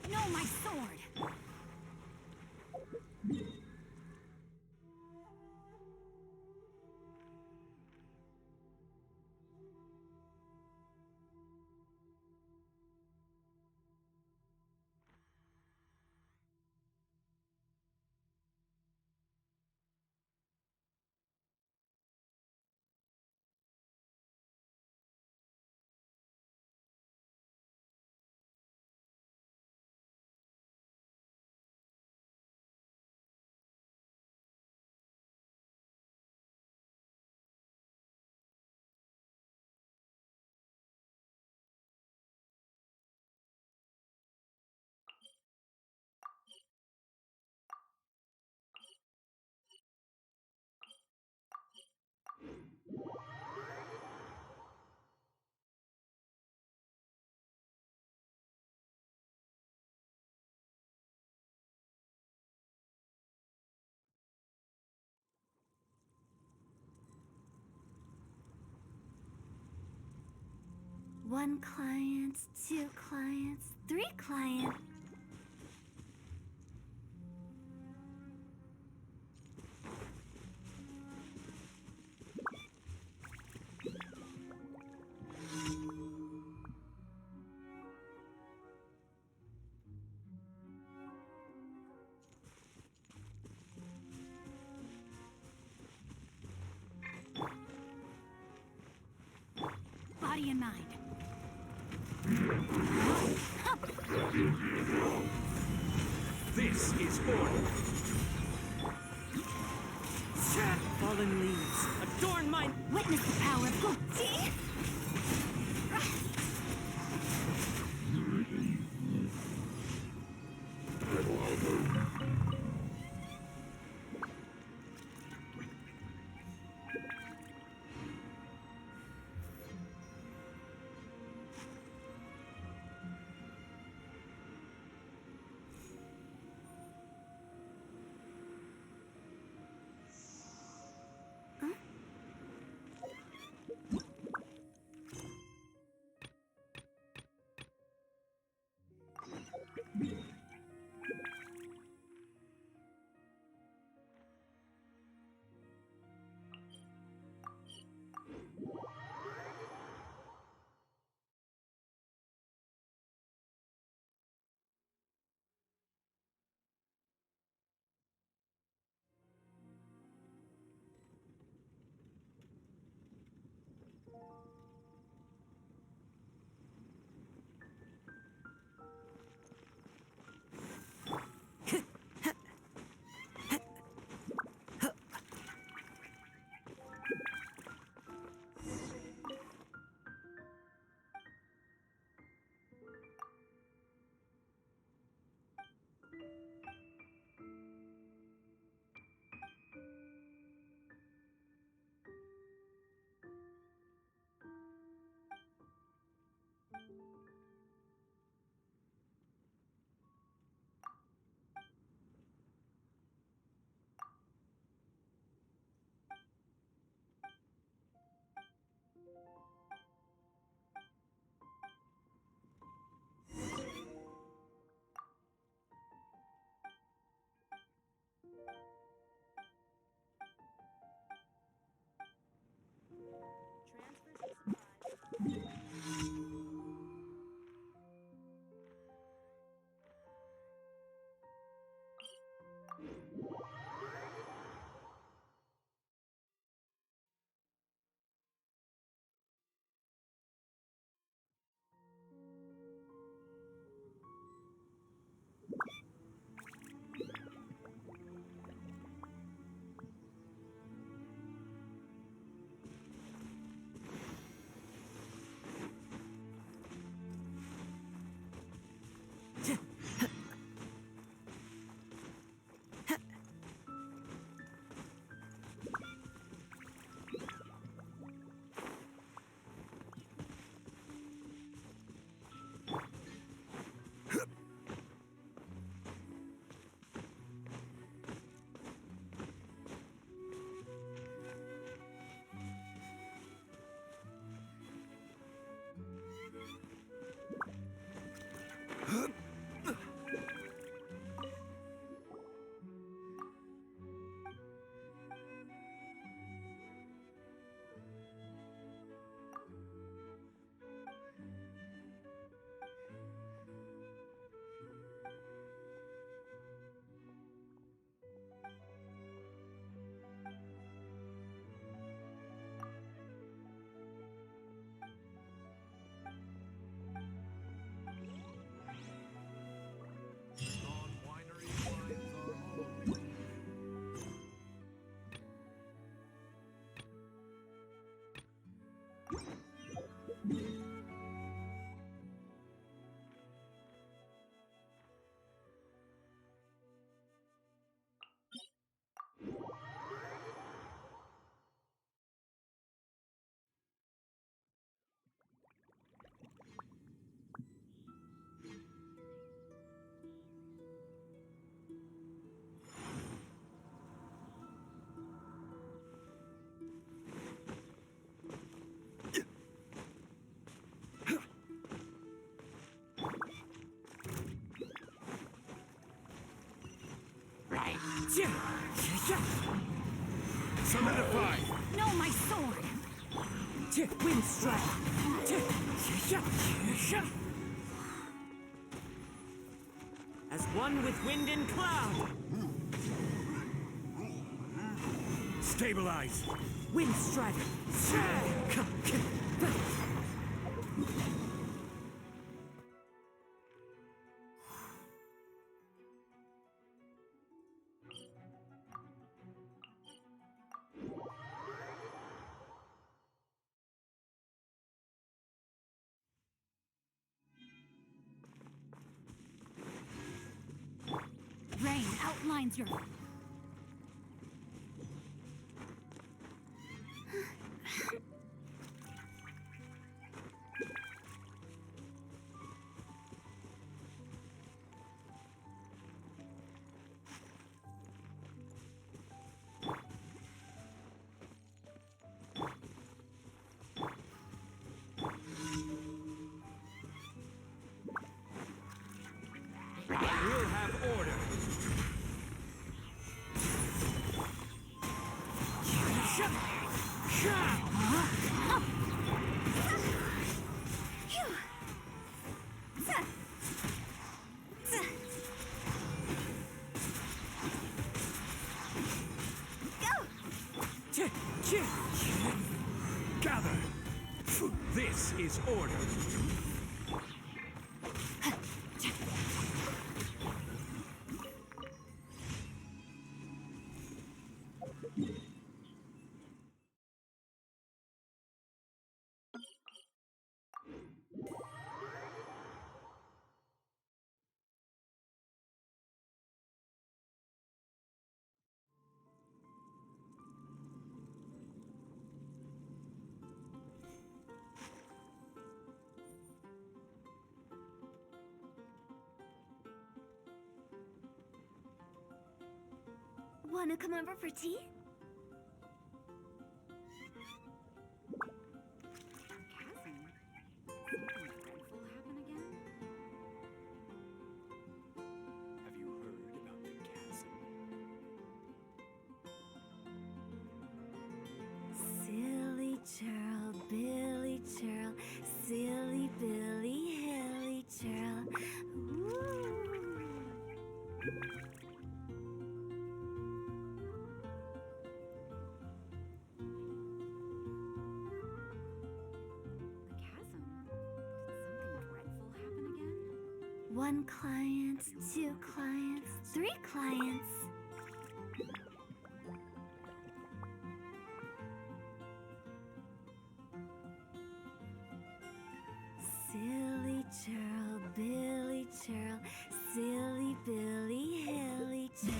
No, my sword! One client, two clients, three clients. Body and mind. This is order. Fallen leaves, adorn my... Witness the power of Gucci! Solidify! No, my sword! Wind strike! As one with wind and cloud! Stabilize! Wind strike! Rain outlines your... We'll have order! Gather! This is order! Wanna come over for tea? Chasm? Something dreadful happen again? Have you heard about the chasm? Silly churl, Billy churl, silly Billy, hilly churl. Ooh. The chasm? Did something dreadful happen again? One client, two clients, three clients. Silly churl, Billy churl, silly Billy, hilly churl.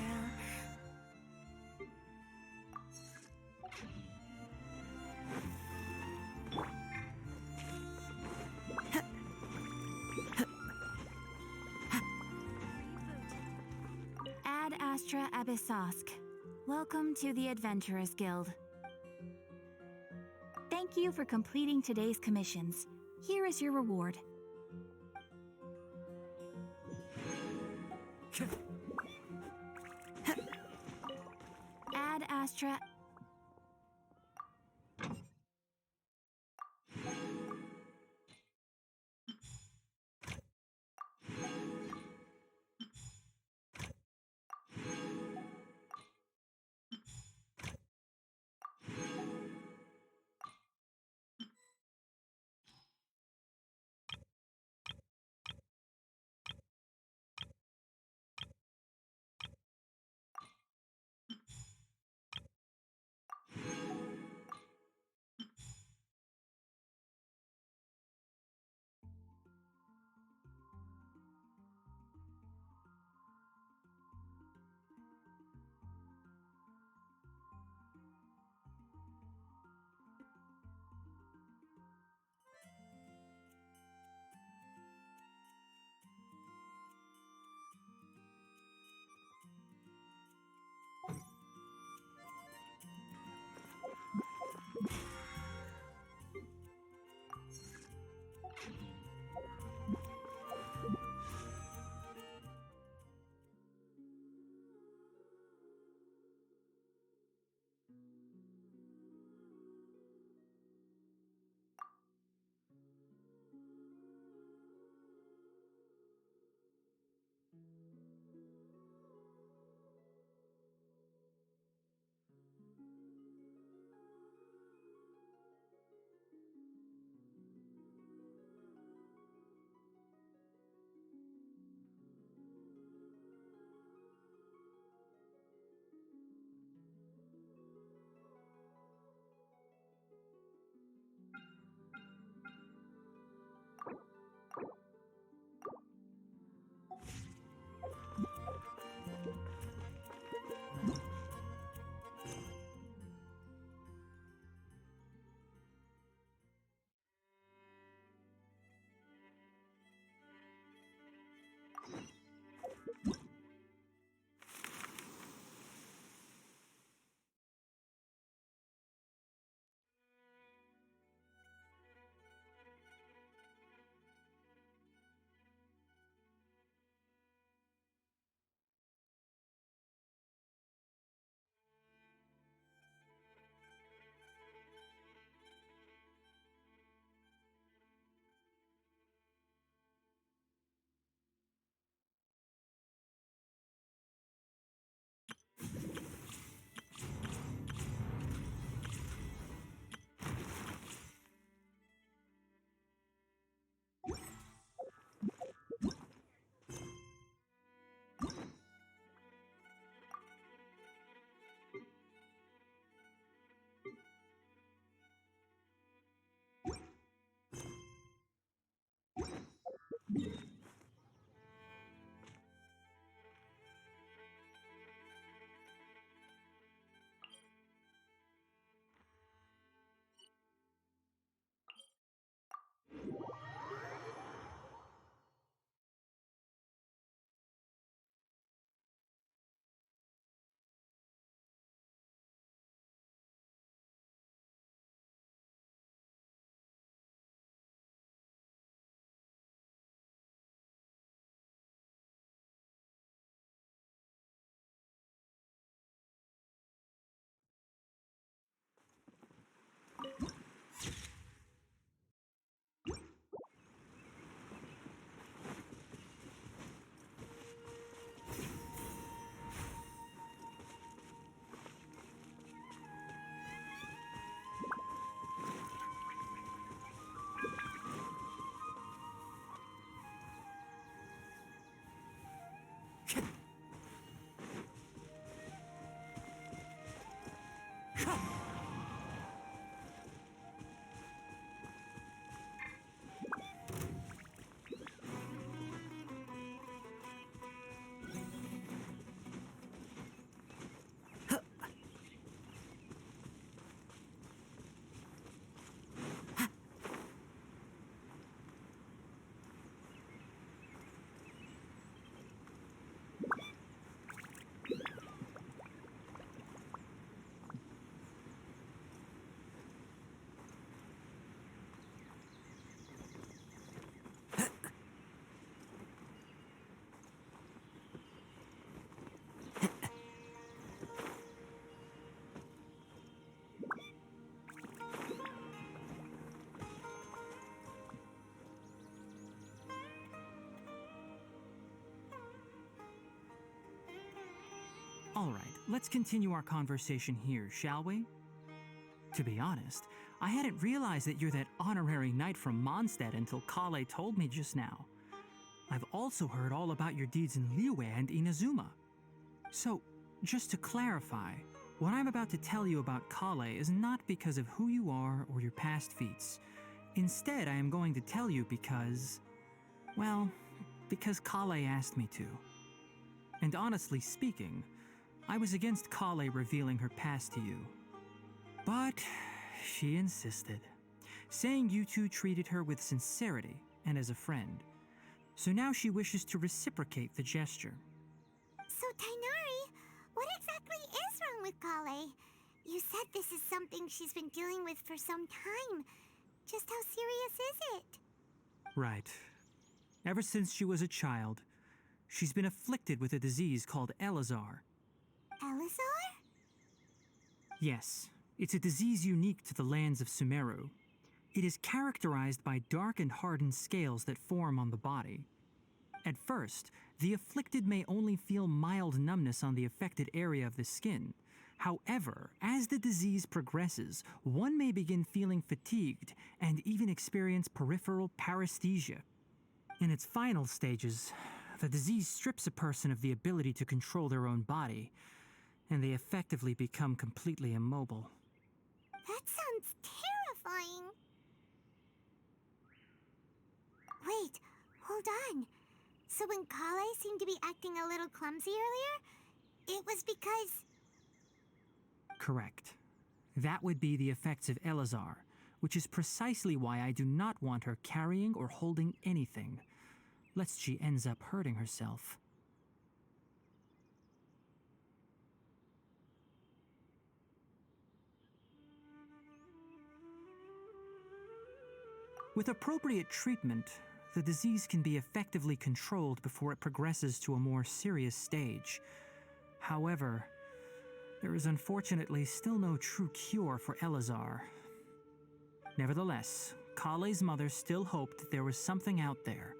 Ad Astra Abyssosk. Welcome to the Adventurers Guild. Thank you for completing today's commissions. Here is your reward. Ad Astra... All right, let's continue our conversation here, shall we? To be honest, I hadn't realized that you're that honorary knight from Mondstadt until Kale told me just now. I've also heard all about your deeds in Liyue and Inazuma. So, just to clarify, what I'm about to tell you about Kale is not because of who you are or your past feats. Instead, I am going to tell you because, well, because Kale asked me to. And honestly speaking, I was against Kale revealing her past to you. But she insisted, saying you two treated her with sincerity and as a friend. So now she wishes to reciprocate the gesture. So, Tainari, what exactly is wrong with Kale? You said this is something she's been dealing with for some time. Just how serious is it? Right. Ever since she was a child, she's been afflicted with a disease called Elazar. Elazar? Yes, it's a disease unique to the lands of Sumeru. It is characterized by dark and hardened scales that form on the body. At first, the afflicted may only feel mild numbness on the affected area of the skin. However, as the disease progresses, one may begin feeling fatigued and even experience peripheral paresthesia. In its final stages, the disease strips a person of the ability to control their own body, and they effectively become completely immobile. That sounds terrifying. Wait, hold on. So when Kale seemed to be acting a little clumsy earlier, it was because... Correct. That would be the effects of Elazar, which is precisely why I do not want her carrying or holding anything, lest she ends up hurting herself. With appropriate treatment, the disease can be effectively controlled before it progresses to a more serious stage. However, there is unfortunately still no true cure for Elazar. Nevertheless, Kale's mother still hoped that there was something out there.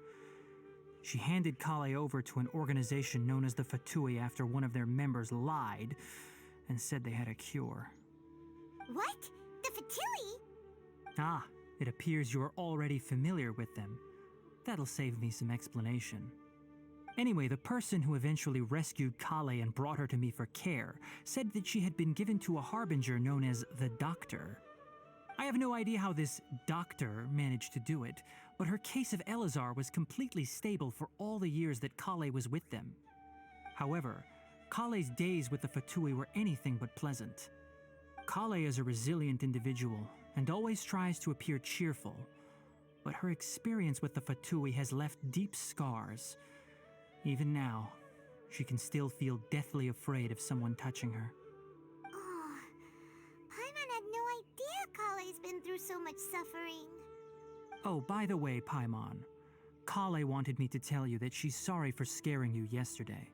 She handed Kale over to an organization known as the Fatui after one of their members lied and said they had a cure. What? The Fatui? Ah, it appears you are already familiar with them. That'll save me some explanation. Anyway, the person who eventually rescued Kale and brought her to me for care said that she had been given to a harbinger known as the Doctor. I have no idea how this doctor managed to do it, but her case of Elazar was completely stable for all the years that Kale was with them. However, Kale's days with the Fatui were anything but pleasant. Kale is a resilient individual and always tries to appear cheerful, but her experience with the Fatui has left deep scars. Even now, she can still feel deathly afraid of someone touching her. Oh, Paimon had no idea Kale's been through so much suffering. Oh, by the way, Paimon, Kale wanted me to tell you that she's sorry for scaring you yesterday.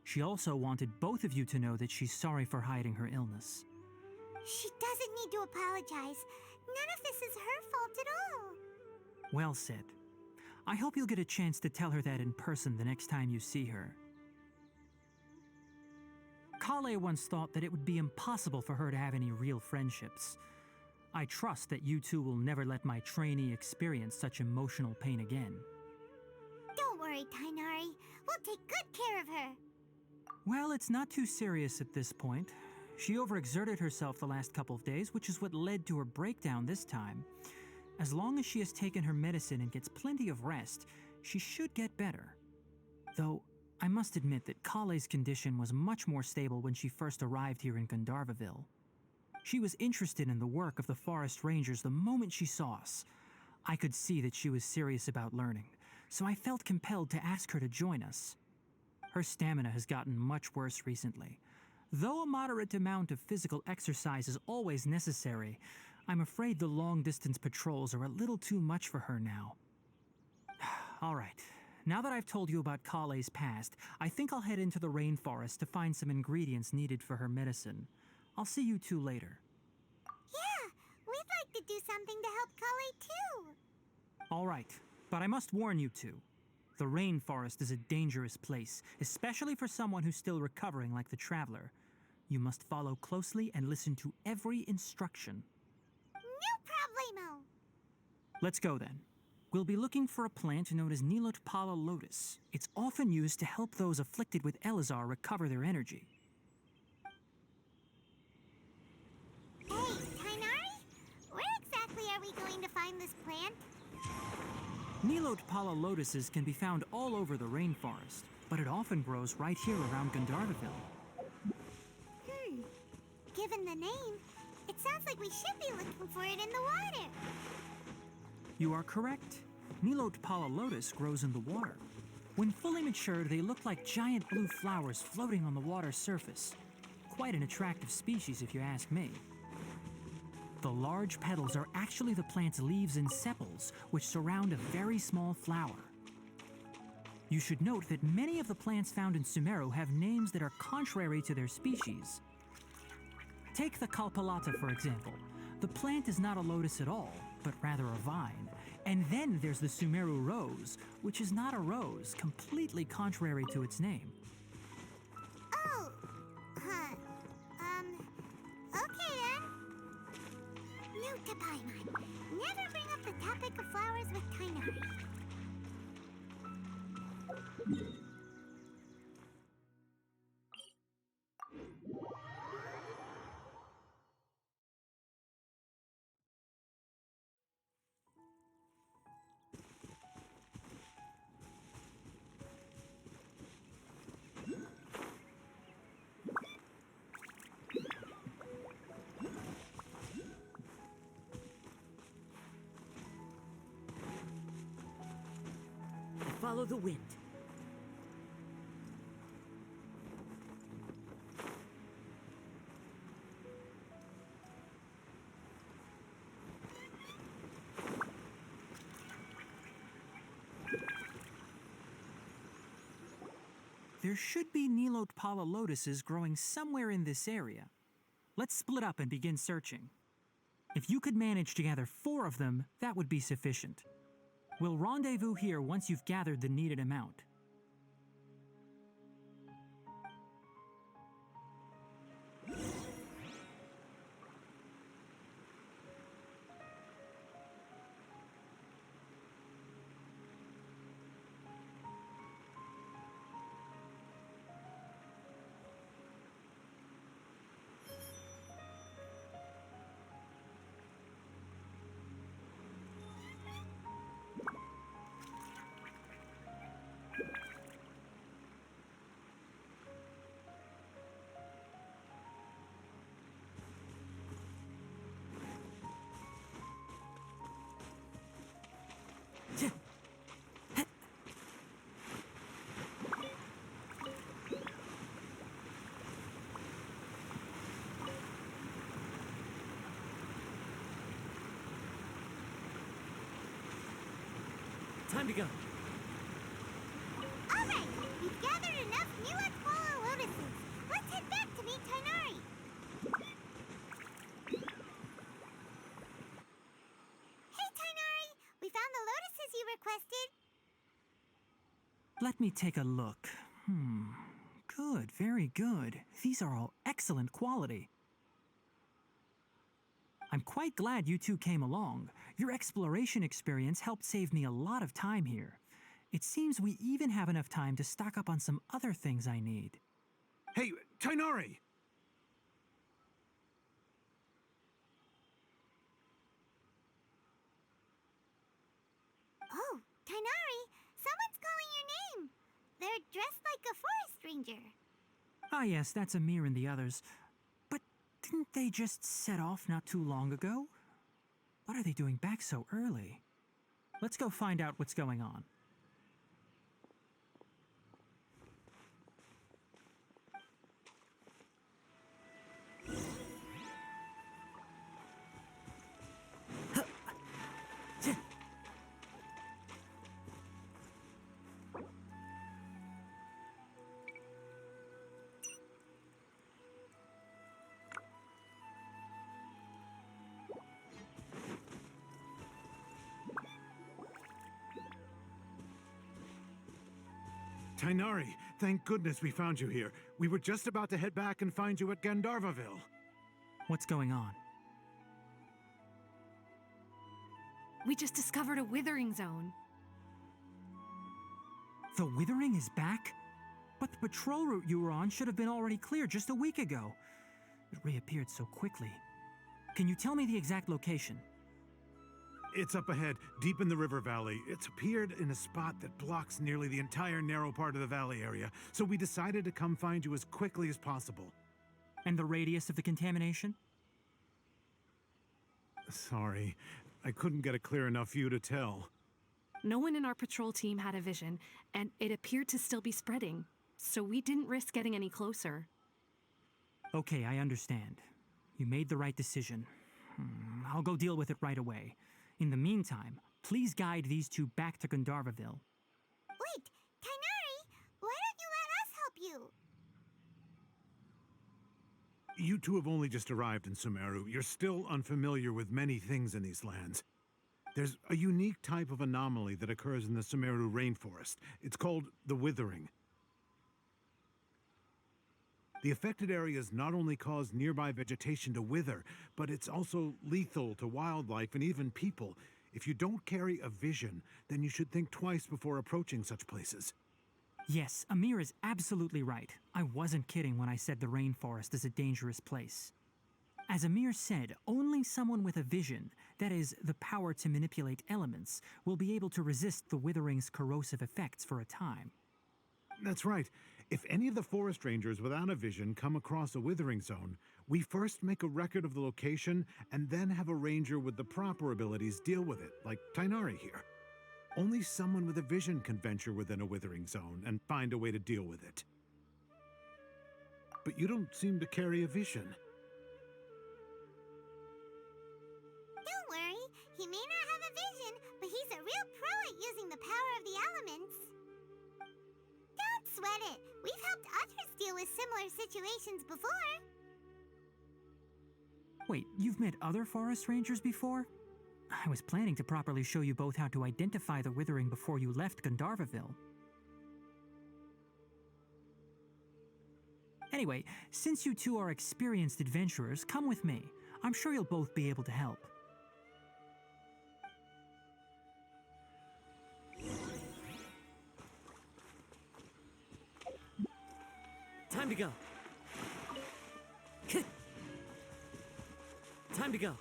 She also wanted both of you to know that she's sorry for hiding her illness. She doesn't need to apologize. None of this is her fault at all. Well said. I hope you'll get a chance to tell her that in person the next time you see her. Kale once thought that it would be impossible for her to have any real friendships. I trust that you two will never let my trainee experience such emotional pain again. Don't worry, Tainari. We'll take good care of her. Well, it's not too serious at this point. She overexerted herself the last couple of days, which is what led to her breakdown this time. As long as she has taken her medicine and gets plenty of rest, she should get better. Though, I must admit that Kale's condition was much more stable when she first arrived here in Gandharvaville. She was interested in the work of the forest rangers the moment she saw us. I could see that she was serious about learning, so I felt compelled to ask her to join us. Her stamina has gotten much worse recently. Though a moderate amount of physical exercise is always necessary, I'm afraid the long-distance patrols are a little too much for her now. All right, now that I've told you about Kale's past, I think I'll head into the rainforest to find some ingredients needed for her medicine. I'll see you two later. Yeah, we'd like to do something to help Kale too. All right, but I must warn you two. The rainforest is a dangerous place, especially for someone who's still recovering like the traveler. You must follow closely and listen to every instruction. No problemo! Let's go then. We'll be looking for a plant known as Nilotpala lotus. It's often used to help those afflicted with Elazar recover their energy. Hey, Tainari? Where exactly are we going to find this plant? Nilotpala lotuses can be found all over the rainforest, but it often grows right here around Gandharvaville. Given the name, it sounds like we should be looking for it in the water. You are correct. Nilotpala lotus grows in the water. When fully matured, they look like giant blue flowers floating on the water's surface. Quite an attractive species, if you ask me. The large petals are actually the plant's leaves and sepals, which surround a very small flower. You should note that many of the plants found in Sumeru have names that are contrary to their species. Take the Kalpalata, for example. The plant is not a lotus at all, but rather a vine. And then there's the Sumeru rose, which is not a rose, completely contrary to its name. Oh, okay then. Note to Paimon. Never bring up the topic of flowers with Tainari. Follow the wind. There should be Nilotpala lotuses growing somewhere in this area. Let's split up and begin searching. If you could manage to gather 4 of them, that would be sufficient. We'll rendezvous here once you've gathered the needed amount. Time to go. All right, we've gathered enough Nilotpala lotuses. Let's head back to meet Tainari. Hey, Tainari! We found the lotuses you requested. Let me take a look. Good, very good. These are all excellent quality. I'm quite glad you two came along. Your exploration experience helped save me a lot of time here. It seems we even have enough time to stock up on some other things I need. Hey, Tainari! Oh, Tainari, someone's calling your name. They're dressed like a forest ranger. Ah yes, that's Amir and the others. But didn't they just set off not too long ago? What are they doing back so early? Let's go find out what's going on. Tainari, thank goodness we found you here. We were just about to head back and find you at Gandharvaville. What's going on? We just discovered a withering zone. The Withering is back? But the patrol route you were on should have been already clear just a week ago. It reappeared so quickly. Can you tell me the exact location? It's up ahead, deep in the river valley. It's appeared in a spot that blocks nearly the entire narrow part of the valley area, so we decided to come find you as quickly as possible. And the radius of the contamination? Sorry, I couldn't get a clear enough view to tell. No one in our patrol team had a vision, and it appeared to still be spreading, so we didn't risk getting any closer. Okay, I understand. You made the right decision. I'll go deal with it right away. In the meantime, please guide these two back to Gandharvaville. Wait, Tainari, why don't you let us help you? You two have only just arrived in Sumeru. You're still unfamiliar with many things in these lands. There's a unique type of anomaly that occurs in the Sumeru rainforest. It's called the Withering. The affected areas not only cause nearby vegetation to wither, but it's also lethal to wildlife and even people. If you don't carry a vision, then you should think twice before approaching such places. Yes, Amir is absolutely right. I wasn't kidding when I said the rainforest is a dangerous place. As Amir said, only someone with a vision, that is, the power to manipulate elements, will be able to resist the Withering's corrosive effects for a time. That's right. If any of the forest rangers without a vision come across a withering zone, we first make a record of the location and then have a ranger with the proper abilities deal with it, like Tainari here. Only someone with a vision can venture within a withering zone and find a way to deal with it. But you don't seem to carry a vision. Don't worry, he may not have a vision, but he's a real pro at using the power of the elements. Don't sweat it. We've helped others deal with similar situations before. Wait, you've met other forest rangers before? I was planning to properly show you both how to identify the Withering before you left Gandharvaville. Anyway, since you two are experienced adventurers, come with me. I'm sure you'll both be able to help. Time to go. Time to go.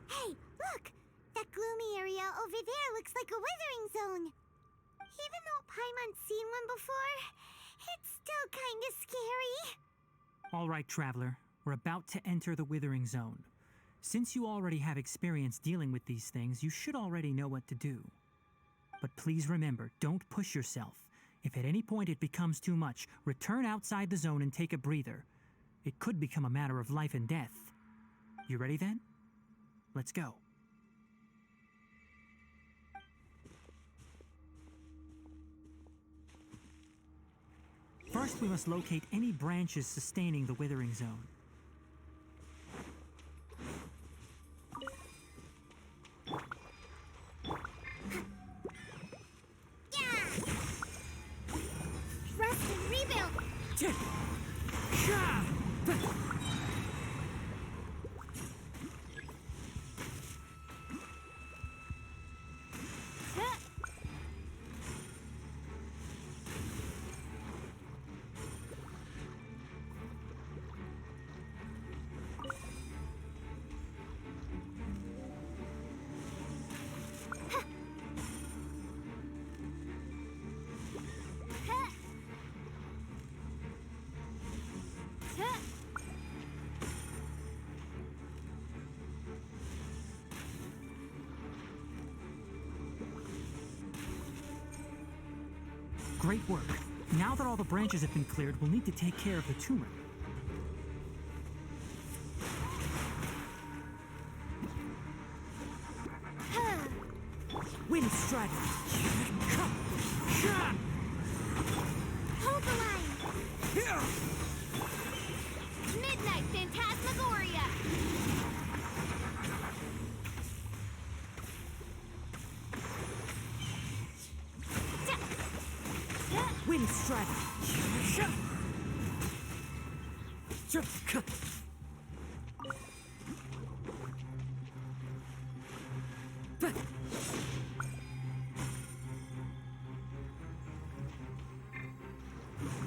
Hey, look! That gloomy area over there looks like a withering zone. Even though Paimon's seen one before, it's still kinda scary. All right, Traveler. We're about to enter the Withering Zone. Since you already have experience dealing with these things, you should already know what to do. But please remember, don't push yourself. If at any point it becomes too much, return outside the zone and take a breather. It could become a matter of life and death. You ready then? Let's go. First, we must locate any branches sustaining the Withering Zone. Rest and rebuild! Great work. Now that all the branches have been cleared, we'll need to take care of the tumor. Strider! Hold the line! Midnight Phantasmagoria! Wind Strider!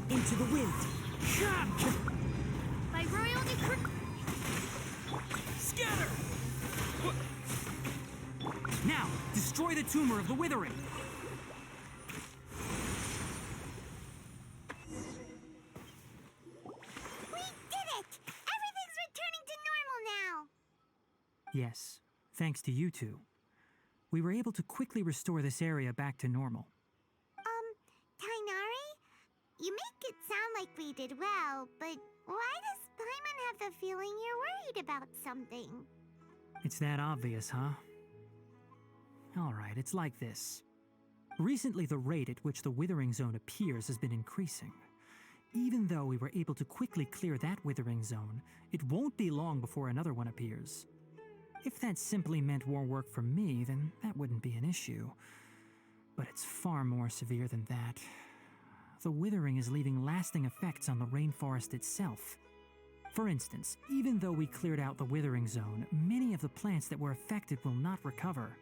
Into the wind! By royal decree... Scatter! Now, destroy the tumor of the withering! We did it! Everything's returning to normal now! Yes, thanks to you two. We were able to quickly restore this area back to normal. Tainari? You make it sound like we did well, but why does Paimon have the feeling you're worried about something? It's that obvious, huh? Alright, it's like this. Recently, the rate at which the Withering Zone appears has been increasing. Even though we were able to quickly clear that Withering Zone, it won't be long before another one appears. If that simply meant more work for me, then that wouldn't be an issue. But it's far more severe than that. The withering is leaving lasting effects on the rainforest itself. For instance, even though we cleared out the Withering Zone, many of the plants that were affected will not recover.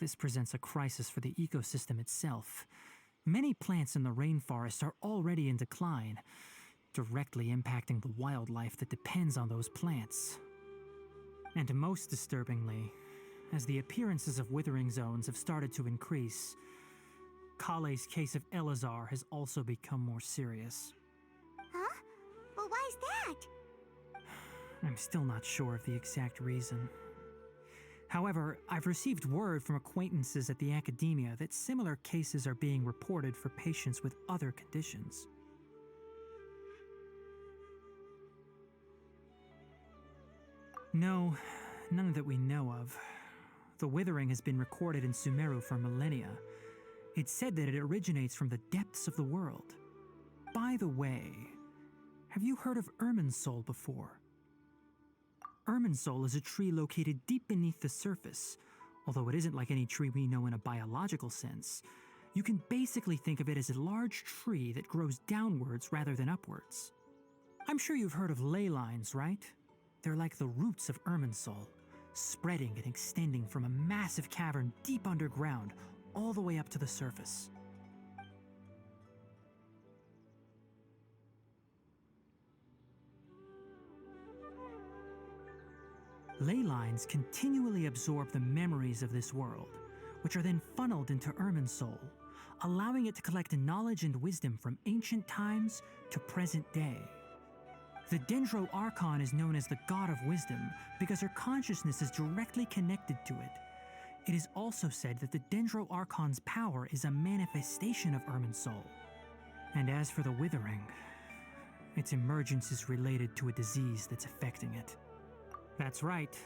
This presents a crisis for the ecosystem itself. Many plants in the rainforest are already in decline, directly impacting the wildlife that depends on those plants. And most disturbingly, as the appearances of withering zones have started to increase, Kale's case of Elazar has also become more serious. Huh? But why's that? I'm still not sure of the exact reason. However, I've received word from acquaintances at the academia that similar cases are being reported for patients with other conditions. No, none that we know of. The withering has been recorded in Sumeru for millennia. It's said that it originates from the depths of the world. By the way, have you heard of Irminsul before? Irminsul is a tree located deep beneath the surface. Although it isn't like any tree we know in a biological sense, you can basically think of it as a large tree that grows downwards rather than upwards. I'm sure you've heard of ley lines, right? They're like the roots of Irminsul, spreading and extending from a massive cavern deep underground all the way up to the surface. Ley lines continually absorb the memories of this world, which are then funneled into Irminsul, allowing it to collect knowledge and wisdom from ancient times to present day. The Dendro Archon is known as the God of Wisdom because her consciousness is directly connected to it. It is also said that the Dendro Archon's power is a manifestation of Irminsul. And as for the Withering, its emergence is related to a disease that's affecting it. That's right.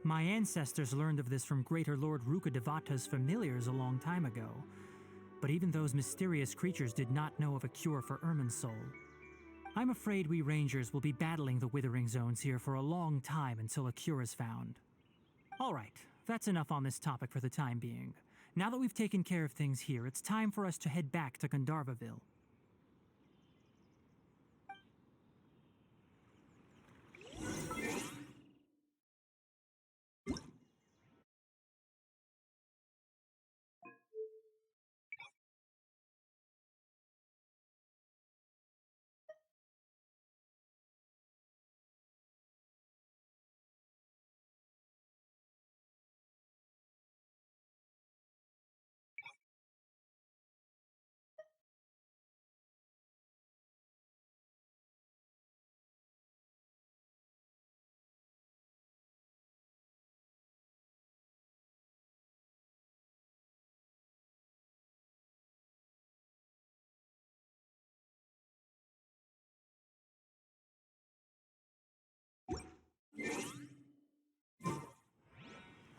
My ancestors learned of this from Greater Lord Rukadevata's familiars a long time ago. But even those mysterious creatures did not know of a cure for Irminsul. I'm afraid we Rangers will be battling the Withering Zones here for a long time until a cure is found. Alright, that's enough on this topic for the time being. Now that we've taken care of things here, it's time for us to head back to Gandharvaville.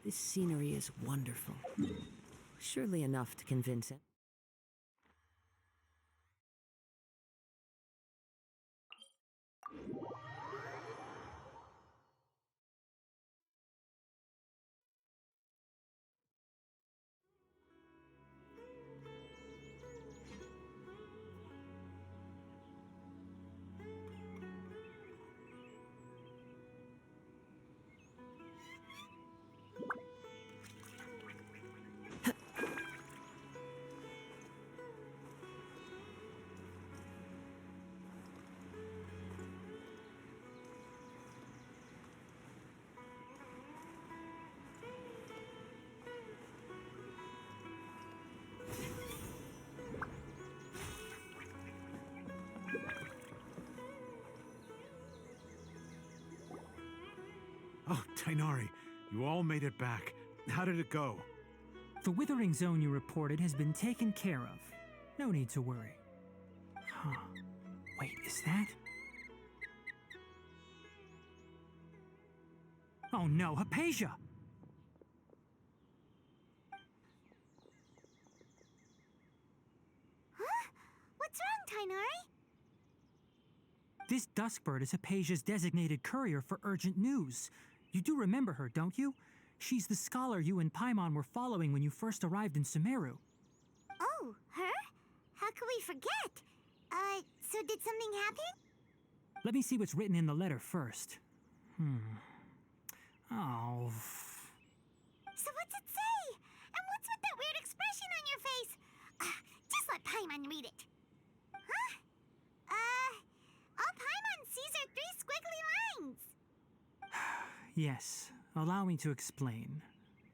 This scenery is wonderful. Surely enough to convince him. Oh, Tainari, you all made it back. How did it go? The withering zone you reported has been taken care of. No need to worry. Huh. Wait, is that? Oh no, Hypatia! Huh? What's wrong, Tainari? This Duskbird is Hypatia's designated courier for urgent news. You do remember her, don't you? She's the scholar you and Paimon were following when you first arrived in Sumeru. Oh, her? How could we forget? So did something happen? Let me see what's written in the letter first. Oh. So what's it say? And what's with that weird expression on your face? Just let Paimon read it. Huh? All Paimon sees are 3 squiggly lines. Yes, allow me to explain.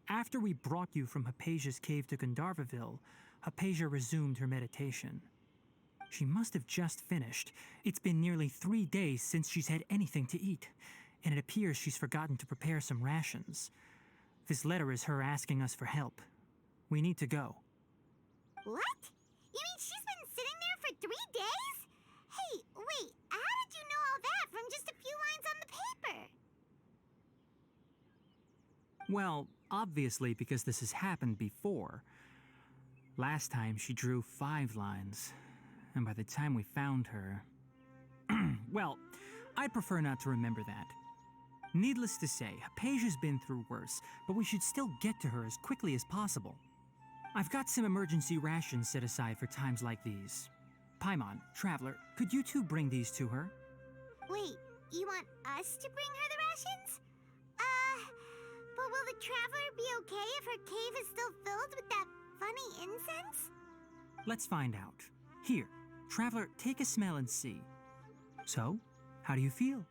After we brought you from Hypatia's cave to Gandharvaville, Hypatia resumed her meditation. She must have just finished. It's been nearly 3 days since she's had anything to eat, and it appears she's forgotten to prepare some rations. This letter is her asking us for help. We need to go. What? You mean she's been sitting there for 3 days? Hey, wait, how did you know all that from just a few lines on the paper? Well, obviously because this has happened before. Last time she drew 5 lines, and by the time we found her... Well, I'd prefer not to remember that. Needless to say, Hypatia's been through worse, but we should still get to her as quickly as possible. I've got some emergency rations set aside for times like these. Paimon, Traveler, could you two bring these to her? Wait, you want us to bring her the rations? But will the Traveler be okay if her cave is still filled with that funny incense? Let's find out. Here, Traveler, take a smell and see. So, how do you feel?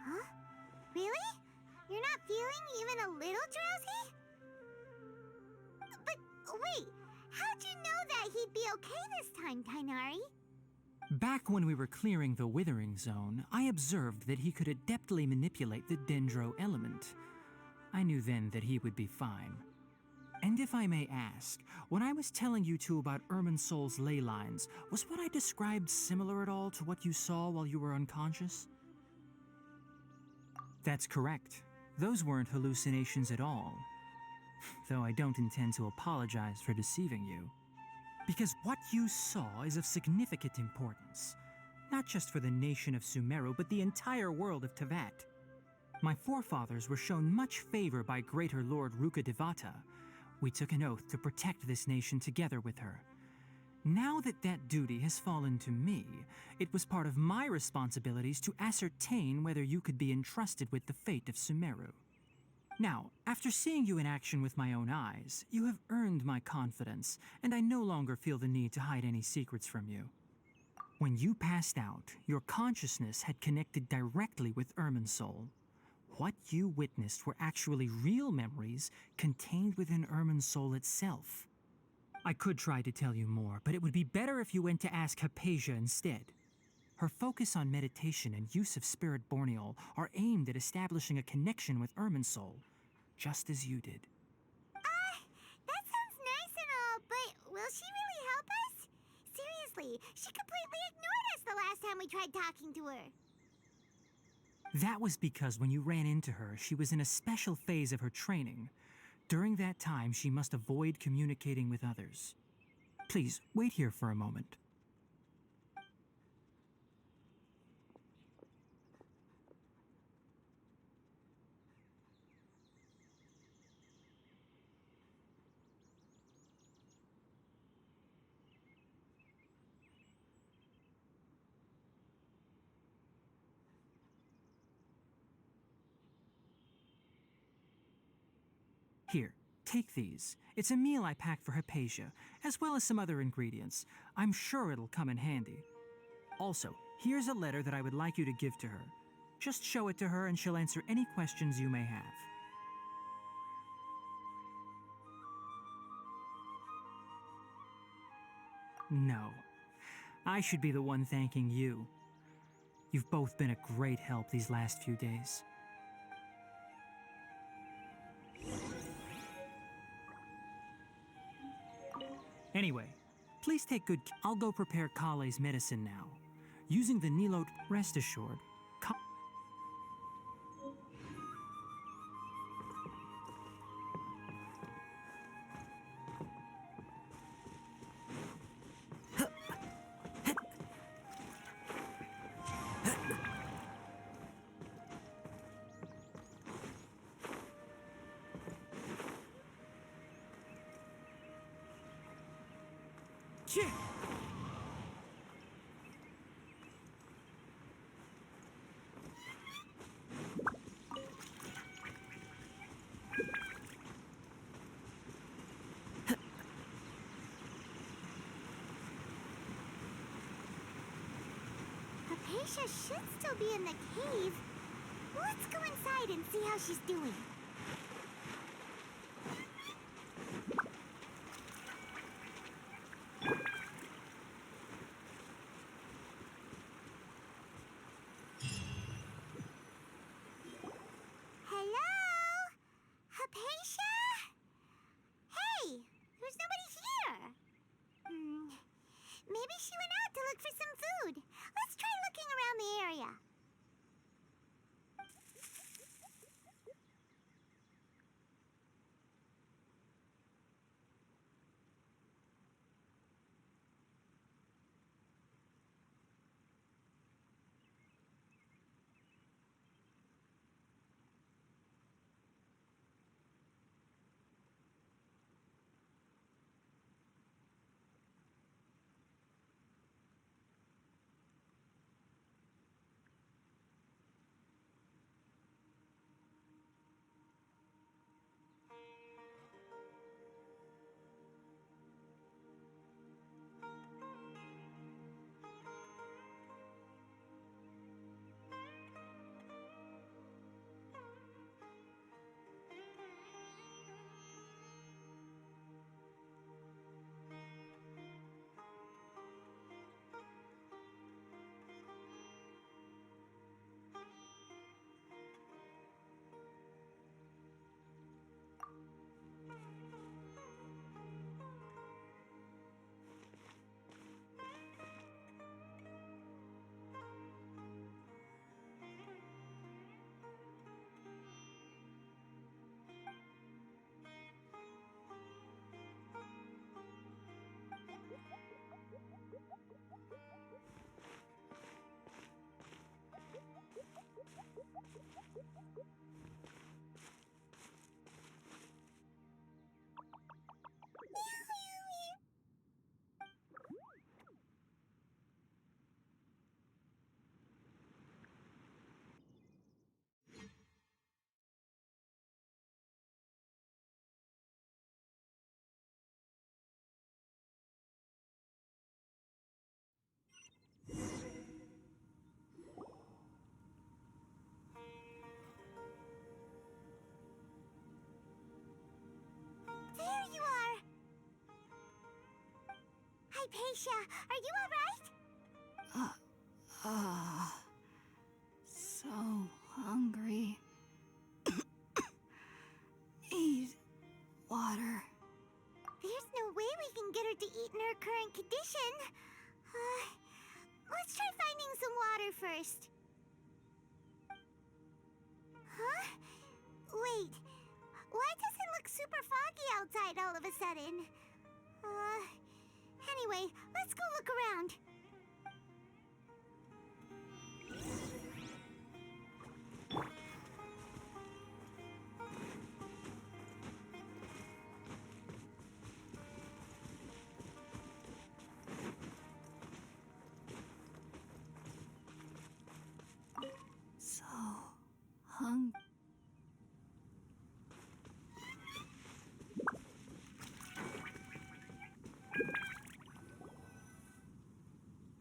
Huh? Really? You're not feeling even a little drowsy? But wait, how'd you know that he'd be okay this time, Tainari? Back when we were clearing the Withering Zone, I observed that he could adeptly manipulate the Dendro element. I knew then that he would be fine. And if I may ask, when I was telling you two about Irminsol's ley lines, was what I described similar at all to what you saw while you were unconscious? That's correct. Those weren't hallucinations at all. Though I don't intend to apologize for deceiving you. Because what you saw is of significant importance. Not just for the nation of Sumeru, but the entire world of Tevat. My forefathers were shown much favor by Greater Lord Rukkhadevata. We took an oath to protect this nation together with her. Now that that duty has fallen to me, it was part of my responsibilities to ascertain whether you could be entrusted with the fate of Sumeru. Now, after seeing you in action with my own eyes, you have earned my confidence, and I no longer feel the need to hide any secrets from you. When you passed out, your consciousness had connected directly with Irminsul. What you witnessed were actually real memories contained within Irminsul itself. I could try to tell you more, but it would be better if you went to ask Hypatia instead. Her focus on meditation and use of Spirit Borneol are aimed at establishing a connection with Irminsul, just as you did. That sounds nice and all, but Will she really help us? Seriously, she completely ignored us the last time we tried talking to her. That was because when you ran into her, she was in a special phase of her training. During that time, she must avoid communicating with others. Please, wait here for a moment. Here, take these. It's a meal I packed for Hypatia, as well as some other ingredients. I'm sure it'll come in handy. Also, here's a letter that I would like you to give to her. Just show it to her and she'll answer any questions you may have. No. I should be the one thanking you. You've both been a great help these last few days. Anyway, please take good I'll go prepare Kale's medicine now. Using the Nilot, rest assured, Hypatia should still be in the cave. Let's go inside and see how she's doing. Hello? Hypatia? Hey, there's nobody here. Maybe she went out to look for some food. Let's try looking around the area. There you are! Hypatia, are you alright? So hungry. Need water. There's no way we can get her to eat super foggy outside all of a sudden. Anyway, let's go look around. So hungry.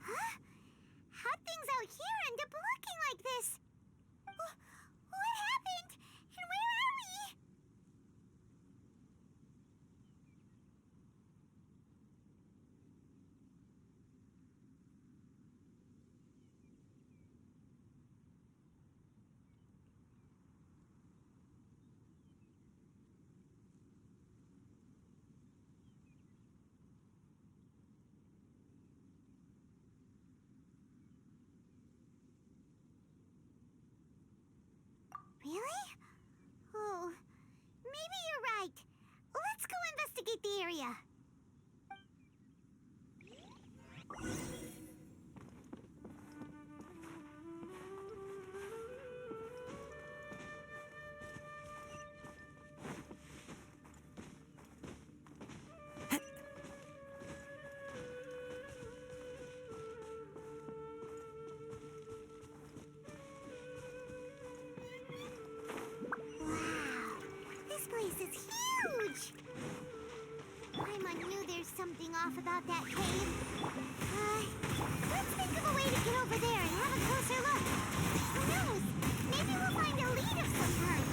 Huh? How'd things out here end up looking like this? What happened? And where are we? Really? Oh, maybe you're right. Let's go investigate the area. Wow, this place is huge! Paimon knew there's something off about that cave. Let's think of a way to get over there and have a closer look. Who knows? Maybe we'll find a lead of some kind.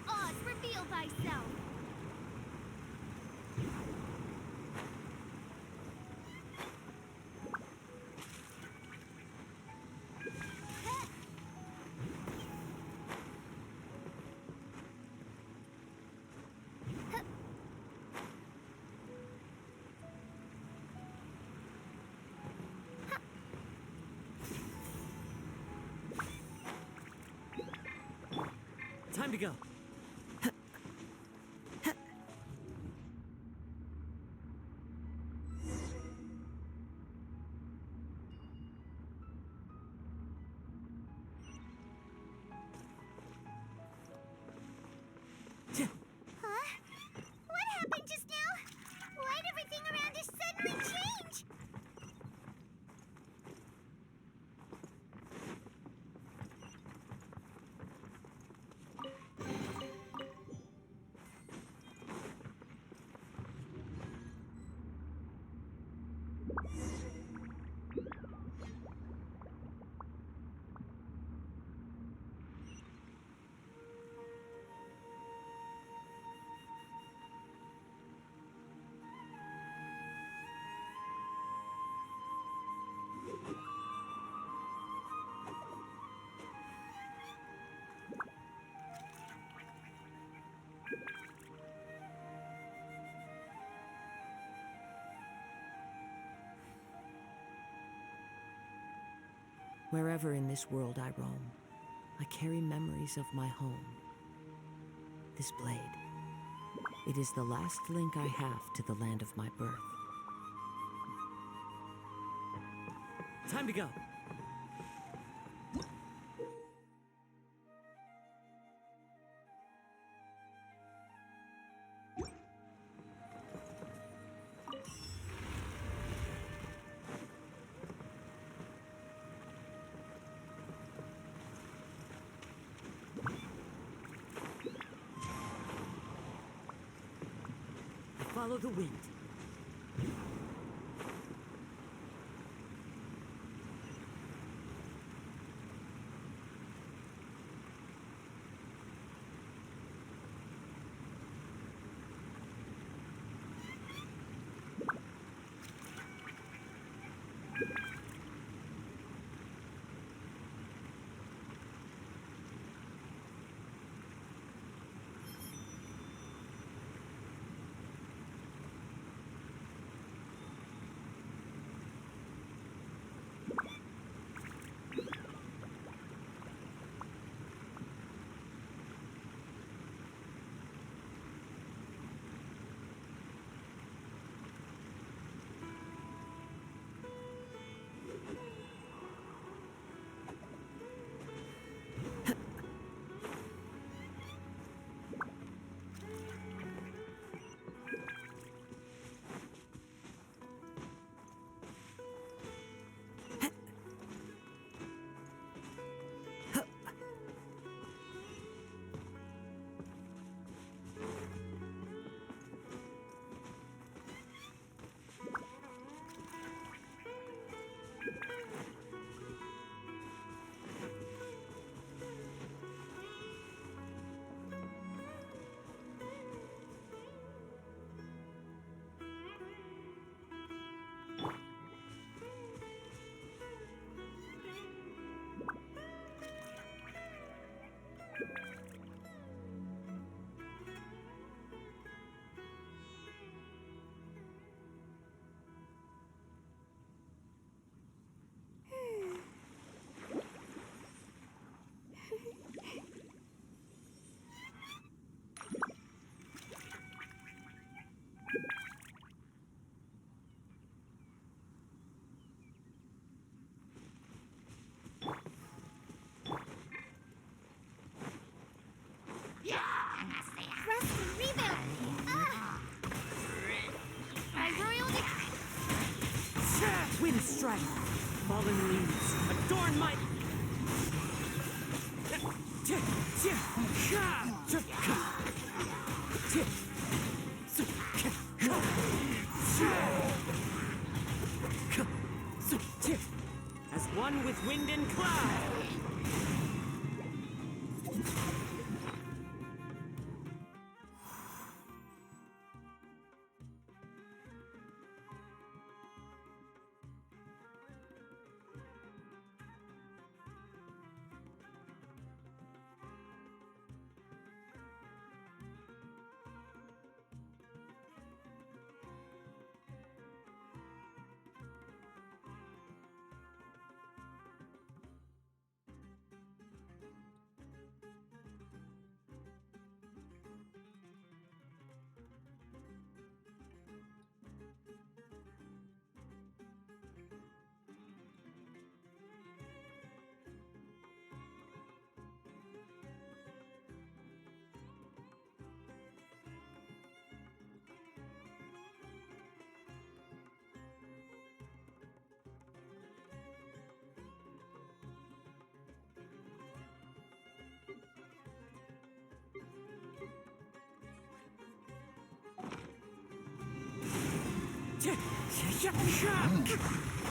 Oz, reveal thyself! Time to go. Huh? What happened just now? Why'd everything around us suddenly change? Wherever in this world I roam, I carry memories of my home. This blade, it is the last link I have to the land of my birth. Time to go. Follow the wind. Wind strike. Fallen leaves. Adorn my... As one with wind and cloud.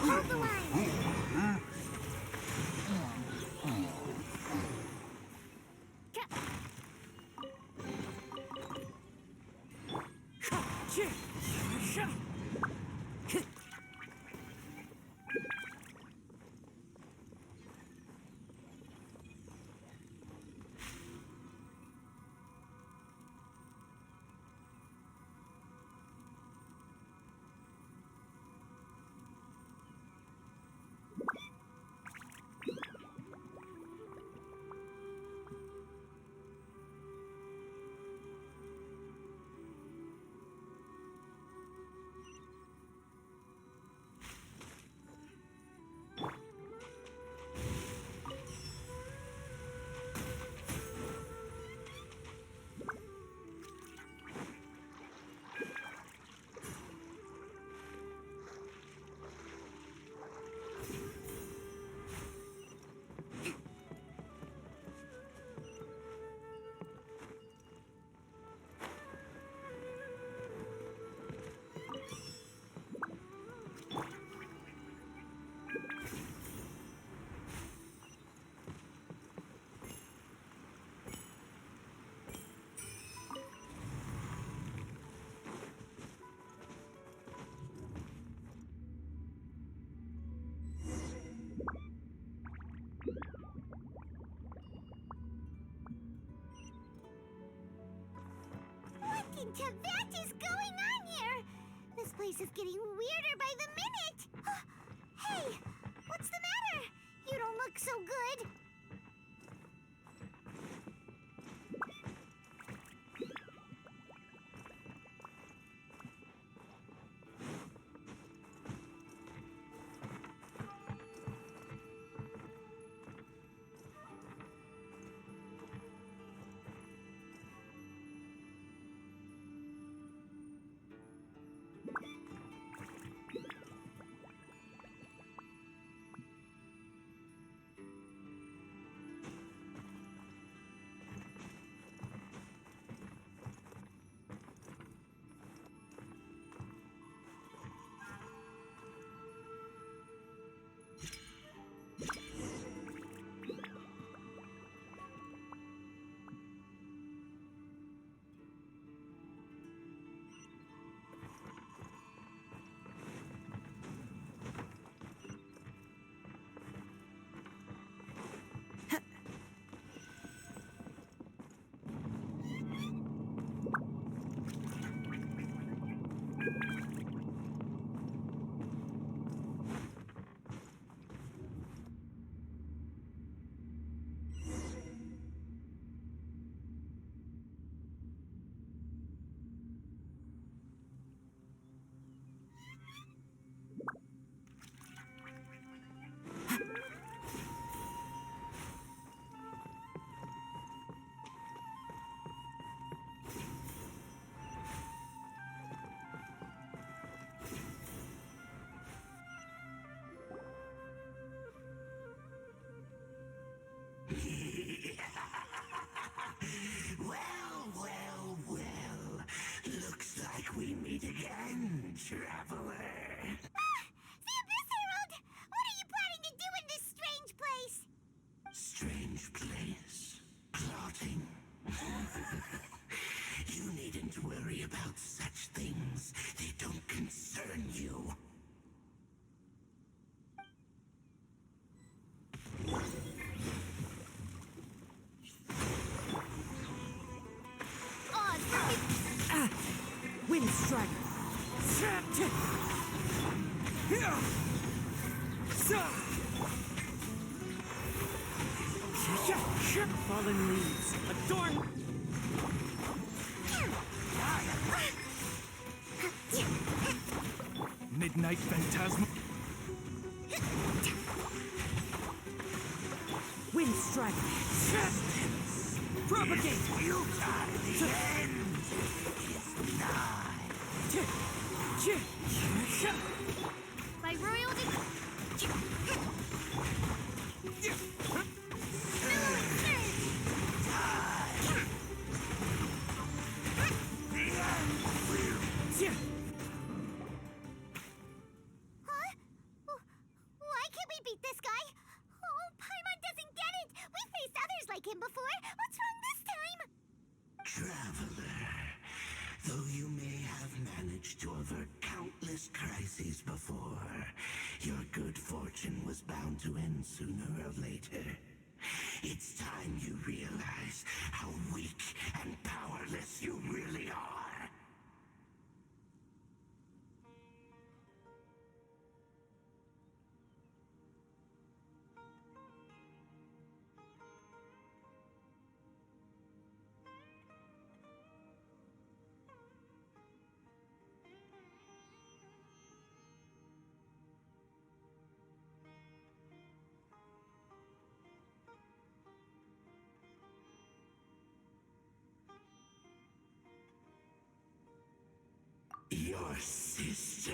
Hold the line! What in Tibet is going on here? This place is getting weirder by the minute! Hey, what's the matter? You don't look so good. Fallen leaves, adorn. Midnight Phantasm. Wind strike. Propagate. The end is nigh. By royal Huh? Why can't we beat this guy? Oh, Paimon doesn't get it! We've faced others like him before! What's wrong this time? Traveler, though you may have managed to avert countless crises before, your good fortune was bound to end sooner or later. It's time you realize how weak and powerless you really are. Your sister.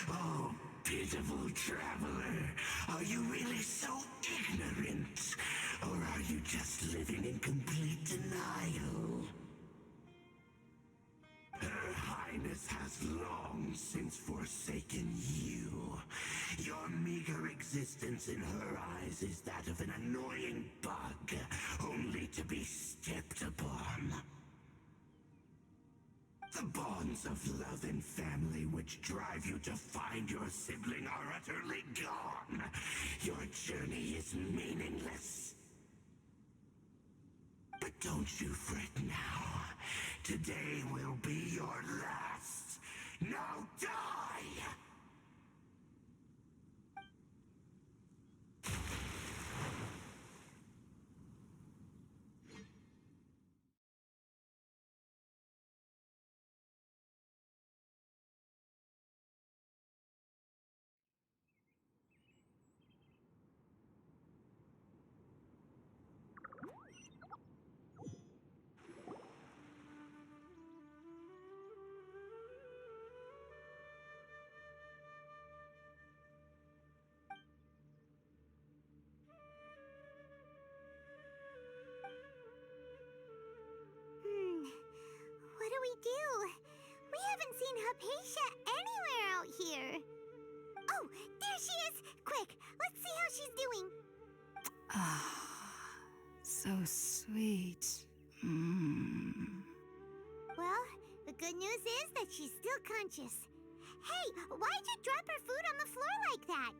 Oh, pitiful traveler. Are you really so ignorant? Or are you just living in complete denial? Her Highness has long since forsaken you. Your meager existence in her eyes is that of an annoying bug, only to be stepped upon. The bonds of love and family which drive you to find your sibling are utterly gone. Your journey is meaningless. But don't you fret now. Today will be your last. Now die! What do we do? We haven't seen Hypatia anywhere out here. Oh, there she is! Quick, let's see how she's doing. So sweet. Well, the good news is that she's still conscious. Hey, why'd you drop her food on the floor like that?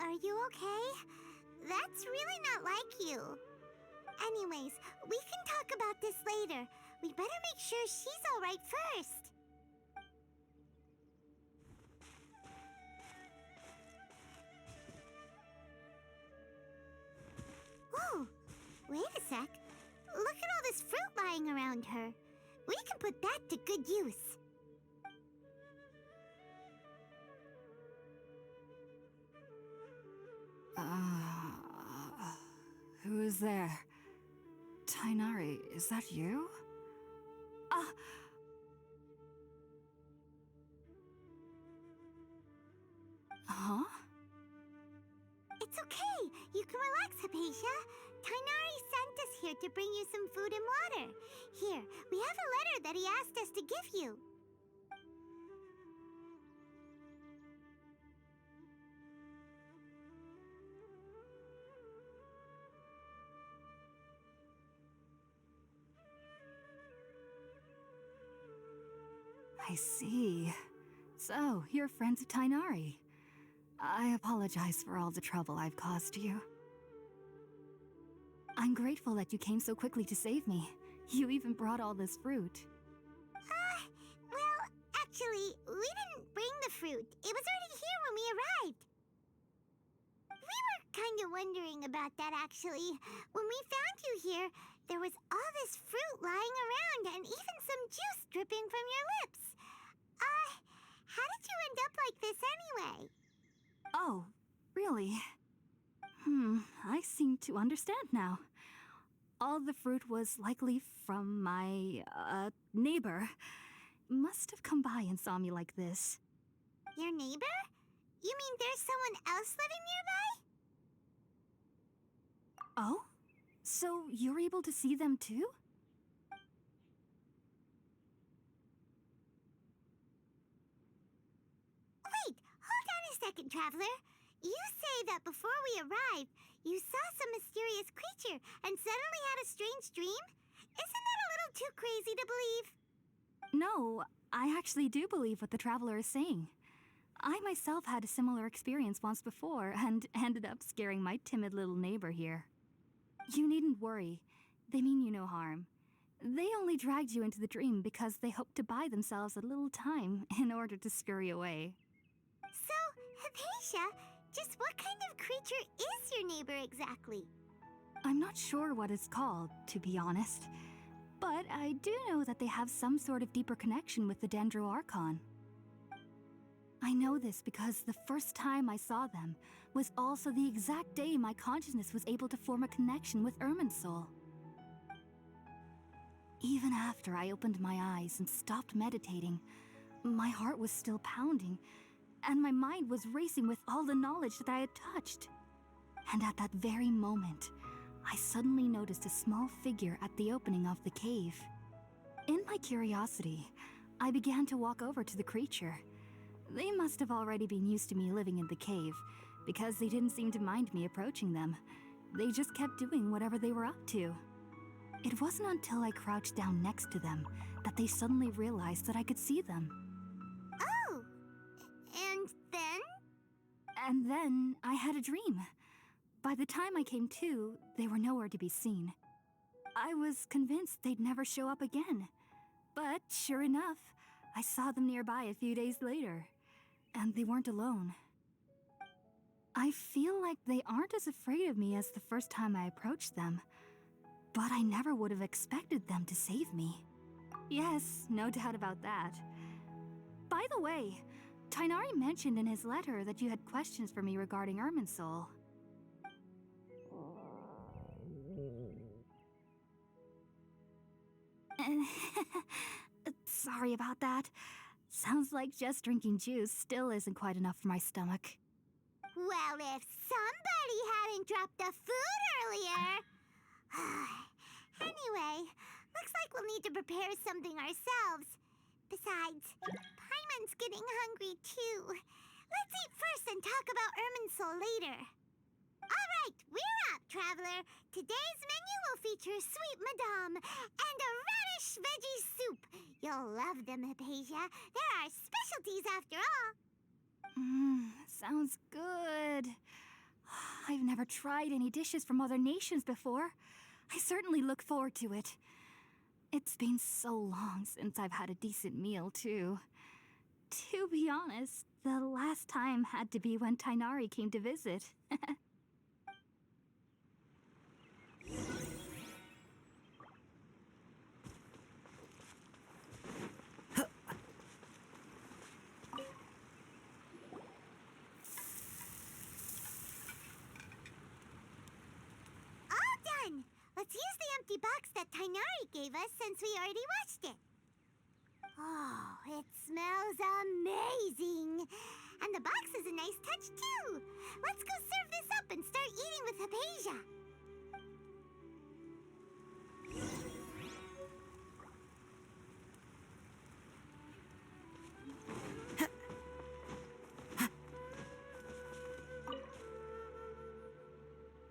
Are you okay? That's really not like you. Anyways, we can talk about this later. We better make sure she's all right first. Whoa, wait a sec. Look at all this fruit lying around her. We can put that to good use. Who is there? Tainari, is that you? Huh? It's okay. You can relax, Hypatia. Tainari sent us here to bring you some food and water. Here, we have a letter that he asked us to give you. I see. So, you're friends of Tainari. I apologize for all the trouble I've caused you. I'm grateful that you came so quickly to save me. You even brought all this fruit. Well, actually, we didn't bring the fruit. It was already here when we arrived. We were kind of wondering about that, actually. When we found you here, there was all this fruit lying around and even some juice dripping from your lips. How did you end up like this anyway? Oh, really? I seem to understand now. All the fruit was likely from my, neighbor. Must have come by and saw me like this. Your neighbor? You mean there's someone else living nearby? Oh? So you're able to see them too? Wait, hold on a second, Traveler. You say that before we arrived, you saw some mysterious creature and suddenly had a strange dream? Isn't that a little too crazy to believe? No, I actually do believe what the Traveler is saying. I myself had a similar experience once before and ended up scaring my timid little neighbor here. You needn't worry. They mean you no harm. They only dragged you into the dream because they hoped to buy themselves a little time in order to scurry away. So, Hypatia, just what kind of creature is your neighbor exactly? I'm not sure what it's called, to be honest. But I do know that they have some sort of deeper connection with the Dendro Archon. I know this because the first time I saw them was also the exact day my consciousness was able to form a connection with Irminsul. Even after I opened my eyes and stopped meditating, my heart was still pounding, and my mind was racing with all the knowledge that I had touched. And at that very moment, I suddenly noticed a small figure at the opening of the cave. In my curiosity, I began to walk over to the creature. They must have already been used to me living in the cave, because they didn't seem to mind me approaching them. They just kept doing whatever they were up to. It wasn't until I crouched down next to them that they suddenly realized that I could see them. Oh! And then? And then I had a dream. By the time I came to, they were nowhere to be seen. I was convinced they'd never show up again. But sure enough, I saw them nearby a few days later. And they weren't alone. I feel like they aren't as afraid of me as the first time I approached them. But I never would have expected them to save me. Yes, no doubt about that. By the way, Tainari mentioned in his letter that you had questions for me regarding Irminsul. Sorry about that. Sounds like just drinking juice still isn't quite enough for my stomach. Well, if somebody hadn't dropped the food earlier... Anyway, looks like we'll need to prepare something ourselves. Besides, Paimon's getting hungry too. Let's eat first and talk about Irminsul later. All right, we're up, Traveler. Today's menu will feature sweet madame and a radish veggie soup. You'll love them, Hypatia. They're our specialties after all. Sounds good. I've never tried any dishes from other nations before. I certainly look forward to it. It's been so long since I've had a decent meal, too. To be honest, the last time had to be when Tainari came to visit. All done! Let's use the empty box that Tainari gave us since we already watched it. Oh, it smells amazing! And the box is a nice touch, too! Let's go serve this up and start eating with Hypatia!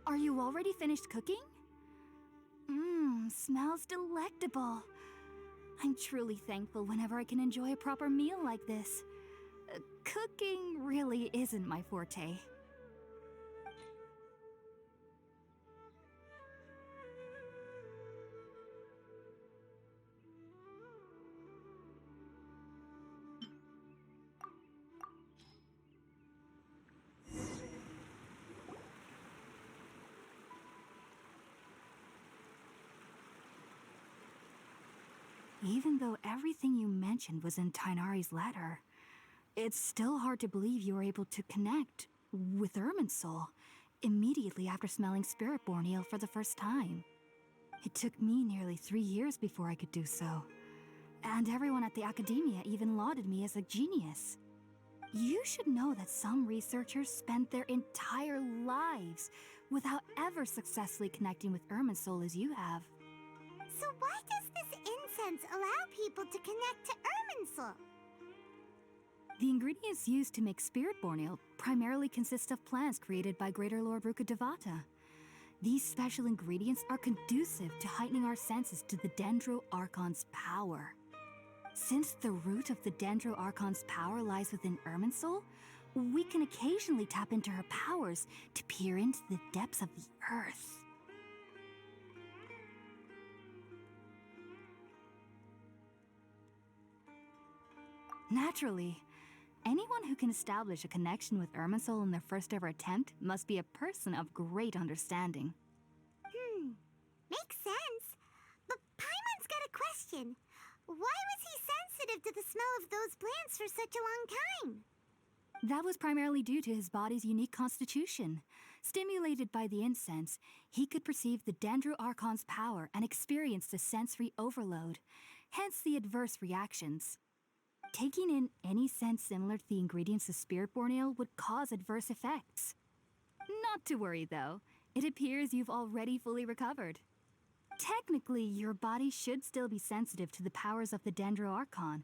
Are you already finished cooking? Smells delectable. I'm truly thankful whenever I can enjoy a proper meal like this. Cooking really isn't my forte. Even though everything you mentioned was in Tainari's letter, it's still hard to believe you were able to connect with Irminsul immediately after smelling Spiritborn Ale for the first time. It took me nearly 3 years before I could do so. And everyone at the Academia even lauded me as a genius. You should know that some researchers spend their entire lives without ever successfully connecting with Irminsul as you have. So why does this incense allow people to connect to Irminsul? The ingredients used to make Spiritborn Ale primarily consist of plants created by Greater Lord Rukkhadevata. These special ingredients are conducive to heightening our senses to the Dendro Archon's power. Since the root of the Dendro Archon's power lies within Irminsul, we can occasionally tap into her powers to peer into the depths of the earth. Naturally, anyone who can establish a connection with Irminsul in their first ever attempt must be a person of great understanding. Makes sense. But Paimon's got a question. Why was he sensitive to the smell of those plants for such a long time? That was primarily due to his body's unique constitution. Stimulated by the incense, he could perceive the Dendro Archon's power and experienced a sensory overload, hence the adverse reactions. Taking in any scent similar to the ingredients of Spiritborn Ale would cause adverse effects. Not to worry, though. It appears you've already fully recovered. Technically, your body should still be sensitive to the powers of the Dendro Archon,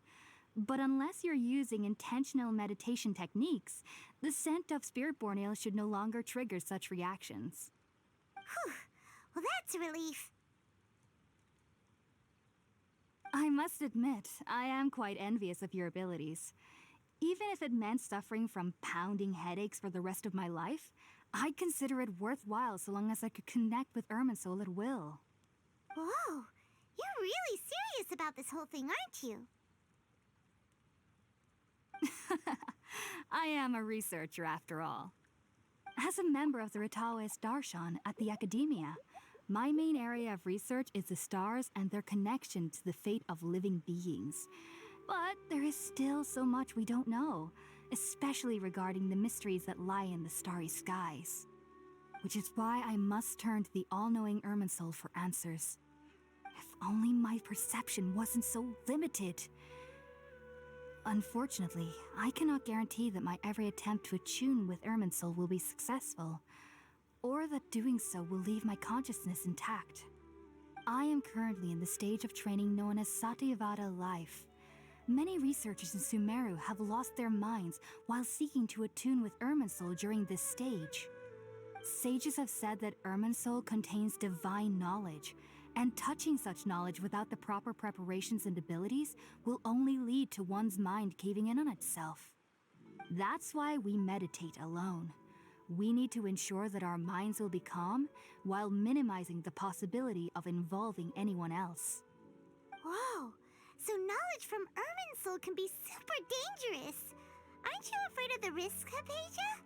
but unless you're using intentional meditation techniques, the scent of Spiritborn Ale should no longer trigger such reactions. Whew. Well, that's a relief. I must admit, I am quite envious of your abilities. Even if it meant suffering from pounding headaches for the rest of my life, I'd consider it worthwhile so long as I could connect with Irminsul at will. Whoa, you're really serious about this whole thing, aren't you? I am a researcher after all. As a member of the Ritaoist Darshan at the Academia, my main area of research is the stars and their connection to the fate of living beings. But there is still so much we don't know, especially regarding the mysteries that lie in the starry skies. Which is why I must turn to the all-knowing Irminsul for answers. If only my perception wasn't so limited. Unfortunately, I cannot guarantee that my every attempt to attune with Irminsul will be successful, or that doing so will leave my consciousness intact. I am currently in the stage of training known as Satyavada life. Many researchers in Sumeru have lost their minds while seeking to attune with Irminsul during this stage. Sages have said that Irminsul contains divine knowledge, and touching such knowledge without the proper preparations and abilities will only lead to one's mind caving in on itself. That's why we meditate alone. We need to ensure that our minds will be calm while minimizing the possibility of involving anyone else. Whoa, so knowledge from Irminsul can be super dangerous. Aren't you afraid of the risks, Hypatia?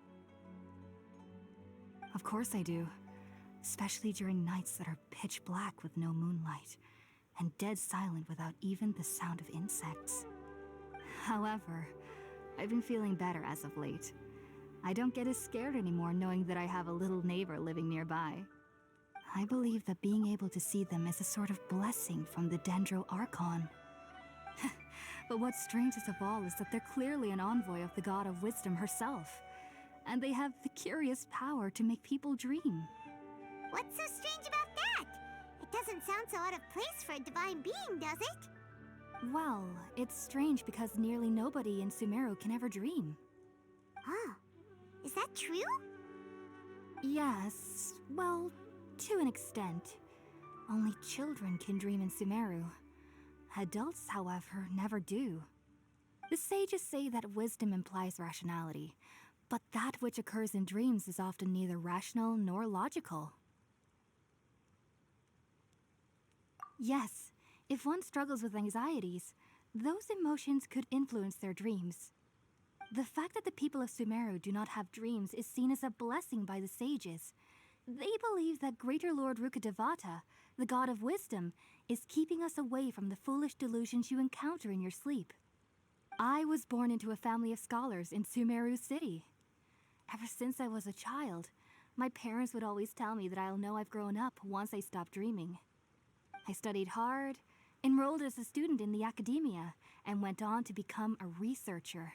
Of course I do. Especially during nights that are pitch black with no moonlight, and dead silent without even the sound of insects. However, I've been feeling better as of late. I don't get as scared anymore knowing that I have a little neighbor living nearby. I believe that being able to see them is a sort of blessing from the Dendro Archon. But what's strangest of all is that they're clearly an envoy of the God of Wisdom herself, and they have the curious power to make people dream. What's so strange about that? It doesn't sound so out of place for a divine being, does it? Well, it's strange because nearly nobody in Sumeru can ever dream. Huh. Is that true? Yes, well, to an extent. Only children can dream in Sumeru. Adults, however, never do. The sages say that wisdom implies rationality, but that which occurs in dreams is often neither rational nor logical. Yes, if one struggles with anxieties, those emotions could influence their dreams. The fact that the people of Sumeru do not have dreams is seen as a blessing by the sages. They believe that Greater Lord Rukkhadevata, the god of wisdom, is keeping us away from the foolish delusions you encounter in your sleep. I was born into a family of scholars in Sumeru City. Ever since I was a child, my parents would always tell me that I'll know I've grown up once I stop dreaming. I studied hard, enrolled as a student in the academia, and went on to become a researcher.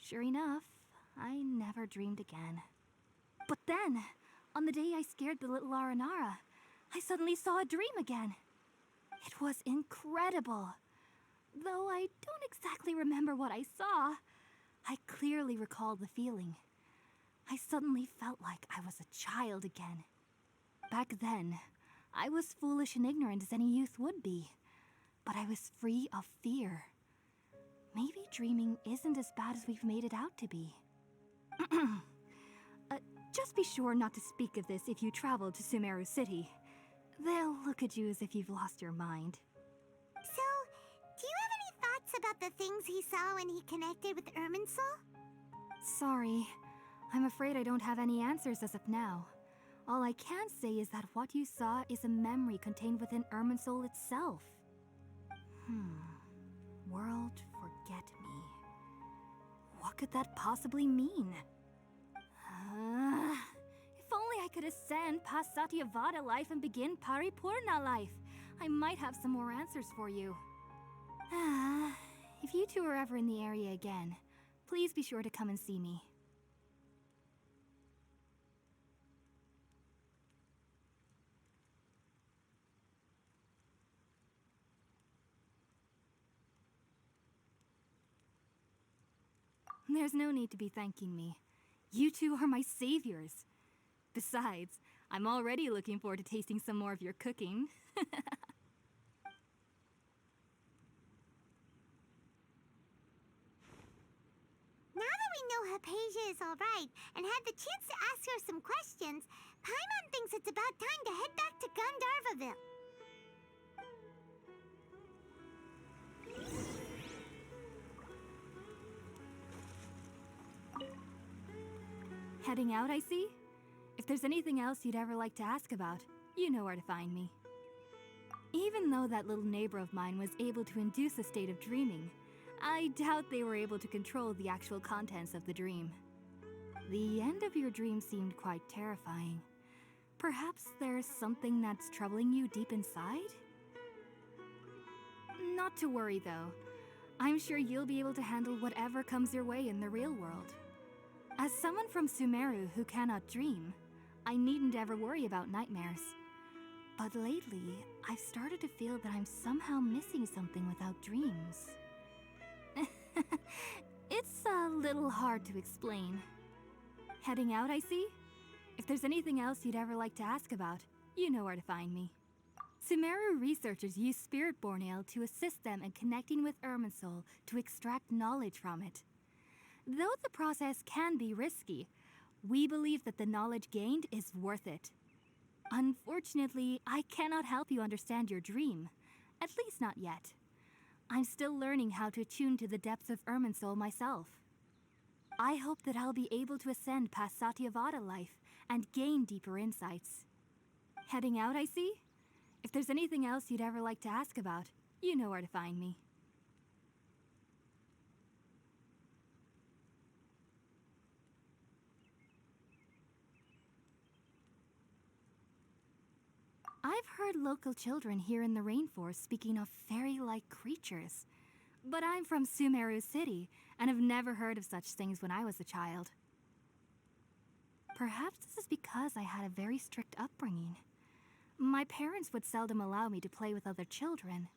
Sure enough, I never dreamed again. But then, on the day I scared the little Aranara, I suddenly saw a dream again. It was incredible. Though I don't exactly remember what I saw, I clearly recall the feeling. I suddenly felt like I was a child again. Back then, I was foolish and ignorant as any youth would be, but I was free of fear. Maybe dreaming isn't as bad as we've made it out to be. Just be sure not to speak of this if you travel to Sumeru City. They'll look at you as if you've lost your mind. So, do you have any thoughts about the things he saw when he connected with Irminsul? Sorry, I'm afraid I don't have any answers as of now. All I can say is that what you saw is a memory contained within Irminsul itself. World forget me. What could that possibly mean? If only I could ascend past Satyavada life and begin Paripurna life, I might have some more answers for you. If you two are ever in the area again, please be sure to come and see me. There's no need to be thanking me. You two are my saviors. Besides, I'm already looking forward to tasting some more of your cooking. Now that we know Hypatia is alright and had the chance to ask her some questions, Paimon thinks it's about time to head back to Gandharvaville. Heading out, I see? If there's anything else you'd ever like to ask about, you know where to find me. Even though that little neighbor of mine was able to induce a state of dreaming, I doubt they were able to control the actual contents of the dream. The end of your dream seemed quite terrifying. Perhaps there's something that's troubling you deep inside? Not to worry, though. I'm sure you'll be able to handle whatever comes your way in the real world. As someone from Sumeru who cannot dream, I needn't ever worry about nightmares. But lately, I've started to feel that I'm somehow missing something without dreams. It's a little hard to explain. Heading out, I see? If there's anything else you'd ever like to ask about, you know where to find me. Sumeru researchers use Spirit-Born Ale to assist them in connecting with Irminsul to extract knowledge from it. Though the process can be risky, we believe that the knowledge gained is worth it. Unfortunately, I cannot help you understand your dream, at least not yet. I'm still learning how to attune to the depths of Irminsul myself. I hope that I'll be able to ascend past Satyavada life and gain deeper insights. Heading out, I see? If there's anything else you'd ever like to ask about, you know where to find me. I've heard local children here in the rainforest speaking of fairy-like creatures. But I'm from Sumeru City, and have never heard of such things when I was a child. Perhaps this is because I had a very strict upbringing. My parents would seldom allow me to play with other children.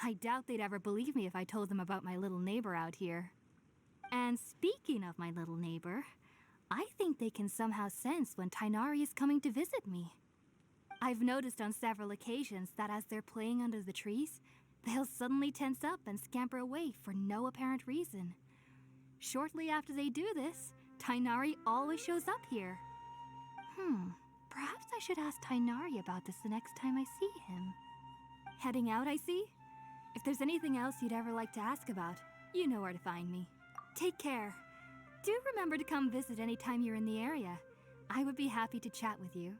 I doubt they'd ever believe me if I told them about my little neighbor out here. And speaking of my little neighbor, I think they can somehow sense when Tighnari is coming to visit me. I've noticed on several occasions that as they're playing under the trees, they'll suddenly tense up and scamper away for no apparent reason. Shortly after they do this, Tighnari always shows up here. Perhaps I should ask Tighnari about this the next time I see him. Heading out, I see? If there's anything else you'd ever like to ask about, you know where to find me. Take care. Do remember to come visit anytime you're in the area. I would be happy to chat with you.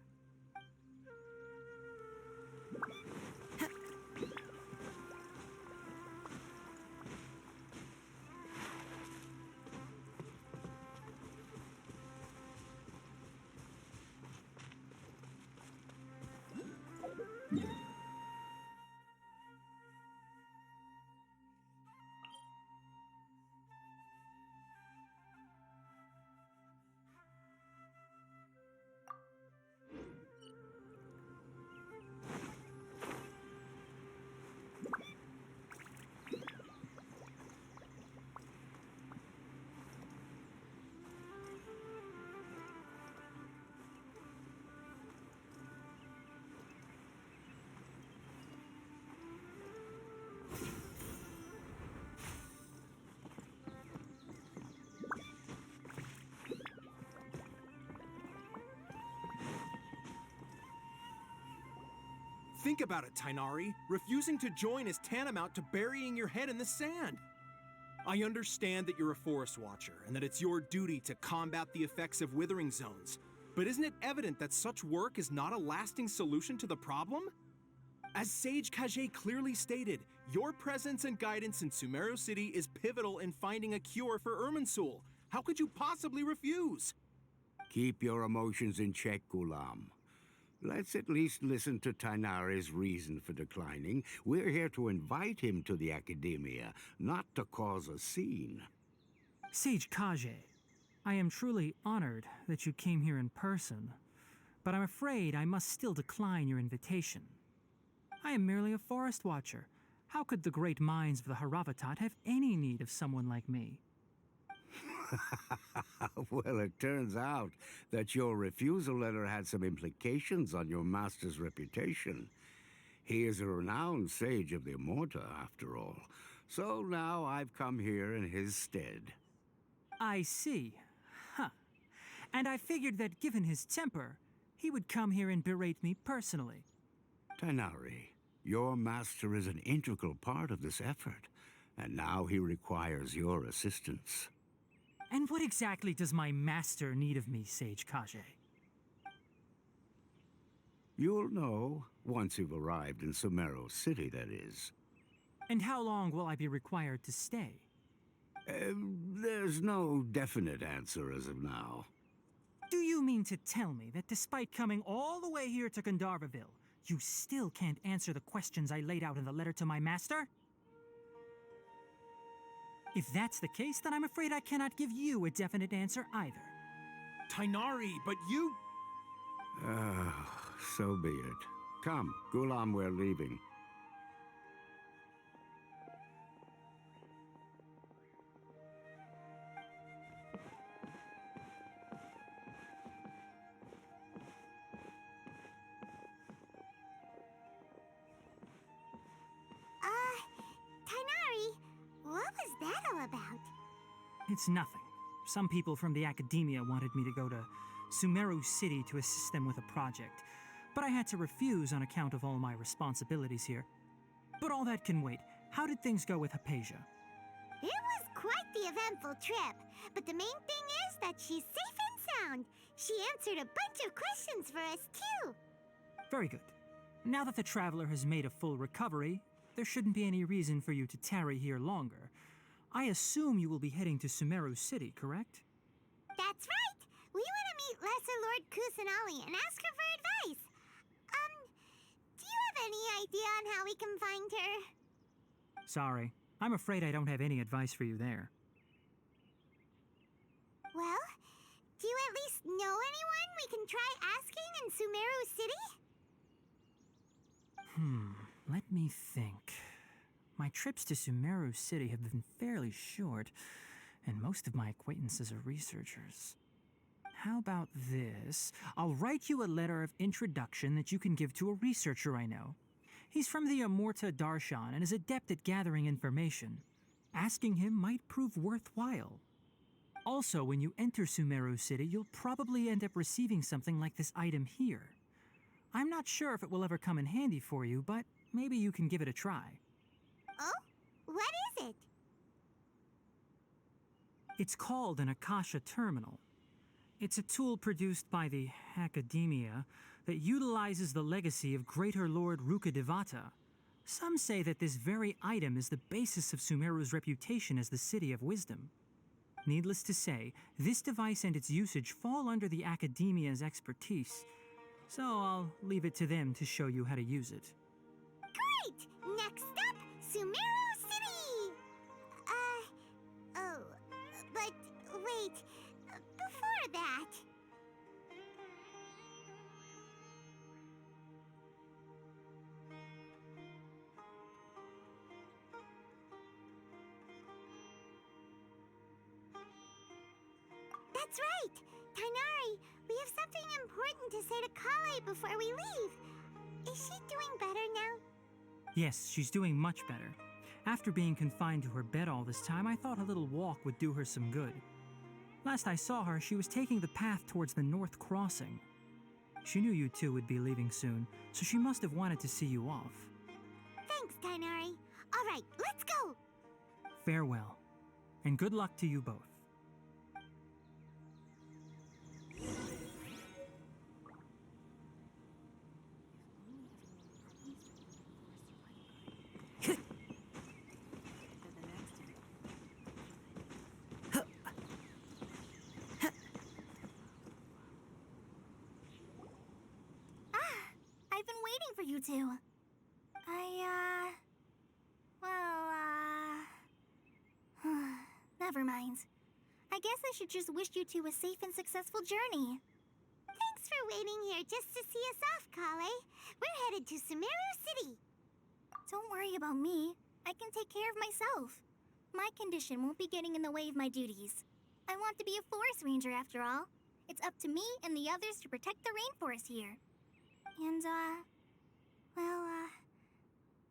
Think about it, Tainari. Refusing to join is tantamount to burying your head in the sand. I understand that you're a forest watcher and that it's your duty to combat the effects of withering zones, but isn't it evident that such work is not a lasting solution to the problem? As Sage Kage clearly stated, your presence and guidance in Sumeru City is pivotal in finding a cure for Irminsul. How could you possibly refuse? Keep your emotions in check, Gulam. Let's at least listen to Tainari's reason for declining. We're here to invite him to the Academia, not to cause a scene. Sage Kage, I am truly honored that you came here in person, but I'm afraid I must still decline your invitation. I am merely a forest watcher. How could the great minds of the Haravatat have any need of someone like me? Well, it turns out that your refusal letter had some implications on your master's reputation. He is a renowned sage of the Immorta, after all. So now I've come here in his stead. I see. Huh. And I figured that given his temper, he would come here and berate me personally. Tainari, your master is an integral part of this effort, and now he requires your assistance. And what exactly does my master need of me, Sage Kage? You'll know once you've arrived in Sumeru City, that is. And how long will I be required to stay? There's no definite answer as of now. Do you mean to tell me that despite coming all the way here to Gandharvaville, you still can't answer the questions I laid out in the letter to my master? If that's the case, then I'm afraid I cannot give you a definite answer either. Tainari, but you... So be it. Come, Gulam, we're leaving. Tainari, what was that all about? It's nothing. Some people from the Academia wanted me to go to Sumeru City to assist them with a project, but I had to refuse on account of all my responsibilities here. But all that can wait. How did things go with Hypatia? It was quite the eventful trip, but the main thing is that she's safe and sound. She answered a bunch of questions for us, too. Very good. Now that the traveler has made a full recovery, there shouldn't be any reason for you to tarry here longer. I assume you will be heading to Sumeru City, correct? That's right! We want to meet Lesser Lord Kusanali and ask her for advice. Do you have any idea on how we can find her? Sorry. I'm afraid I don't have any advice for you there. Well, do you at least know anyone we can try asking in Sumeru City? Let me think. My trips to Sumeru City have been fairly short, and most of my acquaintances are researchers. How about this? I'll write you a letter of introduction that you can give to a researcher I know. He's from the Immorta Darshan and is adept at gathering information. Asking him might prove worthwhile. Also, when you enter Sumeru City, you'll probably end up receiving something like this item here. I'm not sure if it will ever come in handy for you, but maybe you can give it a try. Oh? What is it? It's called an Akasha Terminal. It's a tool produced by the Academia that utilizes the legacy of Greater Lord Rukkhadevata. Some say that this very item is the basis of Sumeru's reputation as the City of Wisdom. Needless to say, this device and its usage fall under the Academia's expertise, so I'll leave it to them to show you how to use it. Great! Next up, Sumeru City! Oh, but wait, before that... That's right! Tainari, we have something important to say to Kale before we leave. Is she doing better now? Yes, she's doing much better. After being confined to her bed all this time, I thought a little walk would do her some good. Last I saw her, she was taking the path towards the North Crossing. She knew you two would be leaving soon, so she must have wanted to see you off. Thanks, Tainari. All right, let's go! Farewell, and good luck to you both. I've been waiting for you two. Never mind. I guess I should just wish you two a safe and successful journey. Thanks for waiting here just to see us off, Kale. We're headed to Sumeru City. Don't worry about me. I can take care of myself. My condition won't be getting in the way of my duties. I want to be a forest ranger after all. It's up to me and the others to protect the rainforest here. And,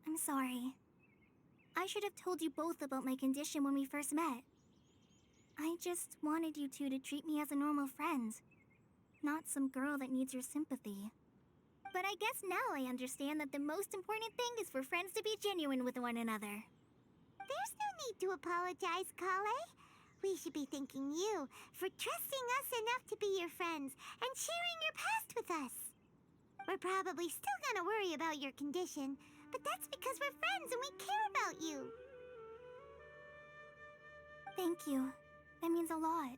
I'm sorry. I should have told you both about my condition when we first met. I just wanted you two to treat me as a normal friend, not some girl that needs your sympathy. But I guess now I understand that the most important thing is for friends to be genuine with one another. There's no need to apologize, Kale. We should be thanking you for trusting us enough to be your friends and sharing your past with us. We're probably still gonna worry about your condition, but that's because we're friends and we care about you. Thank you. That means a lot.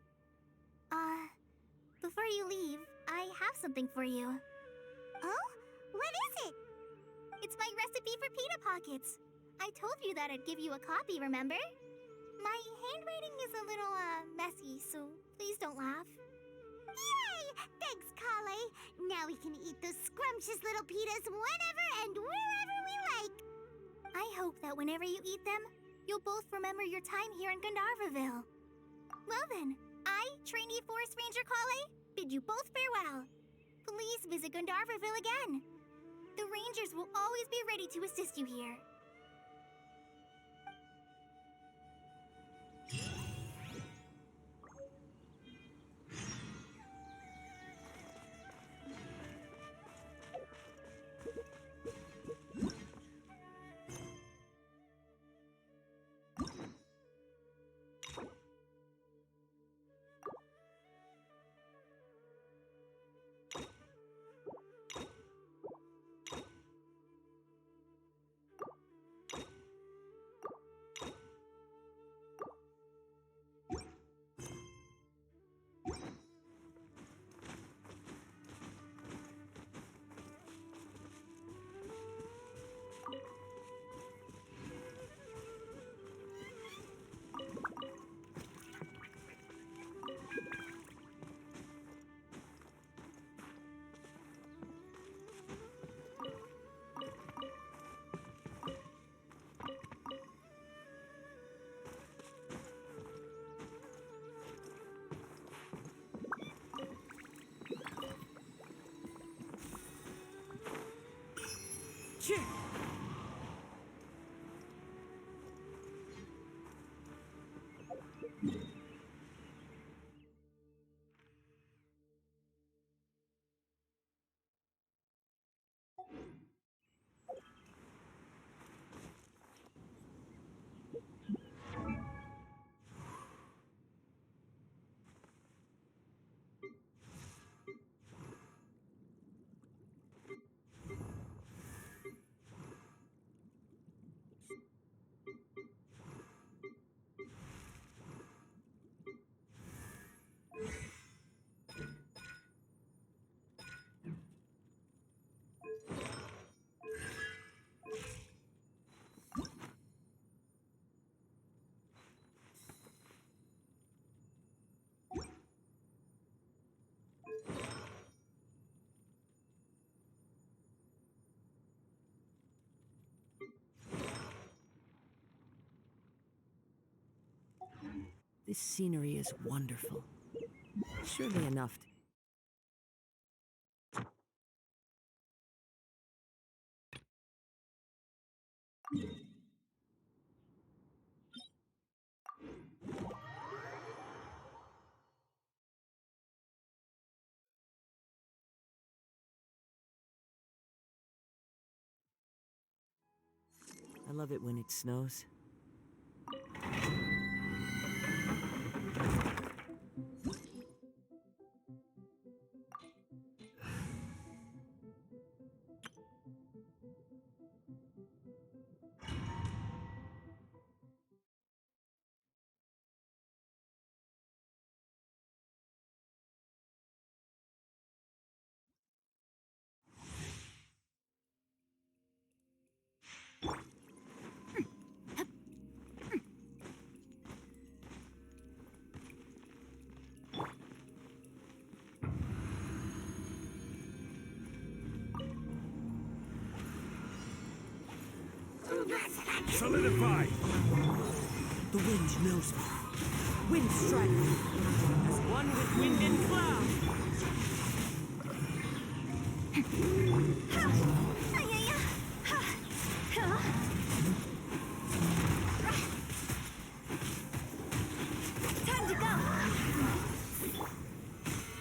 Before you leave, I have something for you. Oh? What is it? It's my recipe for pita pockets. I told you that I'd give you a copy, remember? My handwriting is a little, messy, so please don't laugh. Yay! Thanks, Kale. Now we can eat those scrumptious little pitas whenever and wherever we like. I hope that whenever you eat them, you'll both remember your time here in Gandharvaville. Well then, I, trainee Forest Ranger Kale, bid you both farewell. Please visit Gandharvaville again. The Rangers will always be ready to assist you here. This scenery is wonderful. Surely enough. I love it when it snows. Solidify! The wind knows me. Wind strike! As one with wind and cloud. Time to go!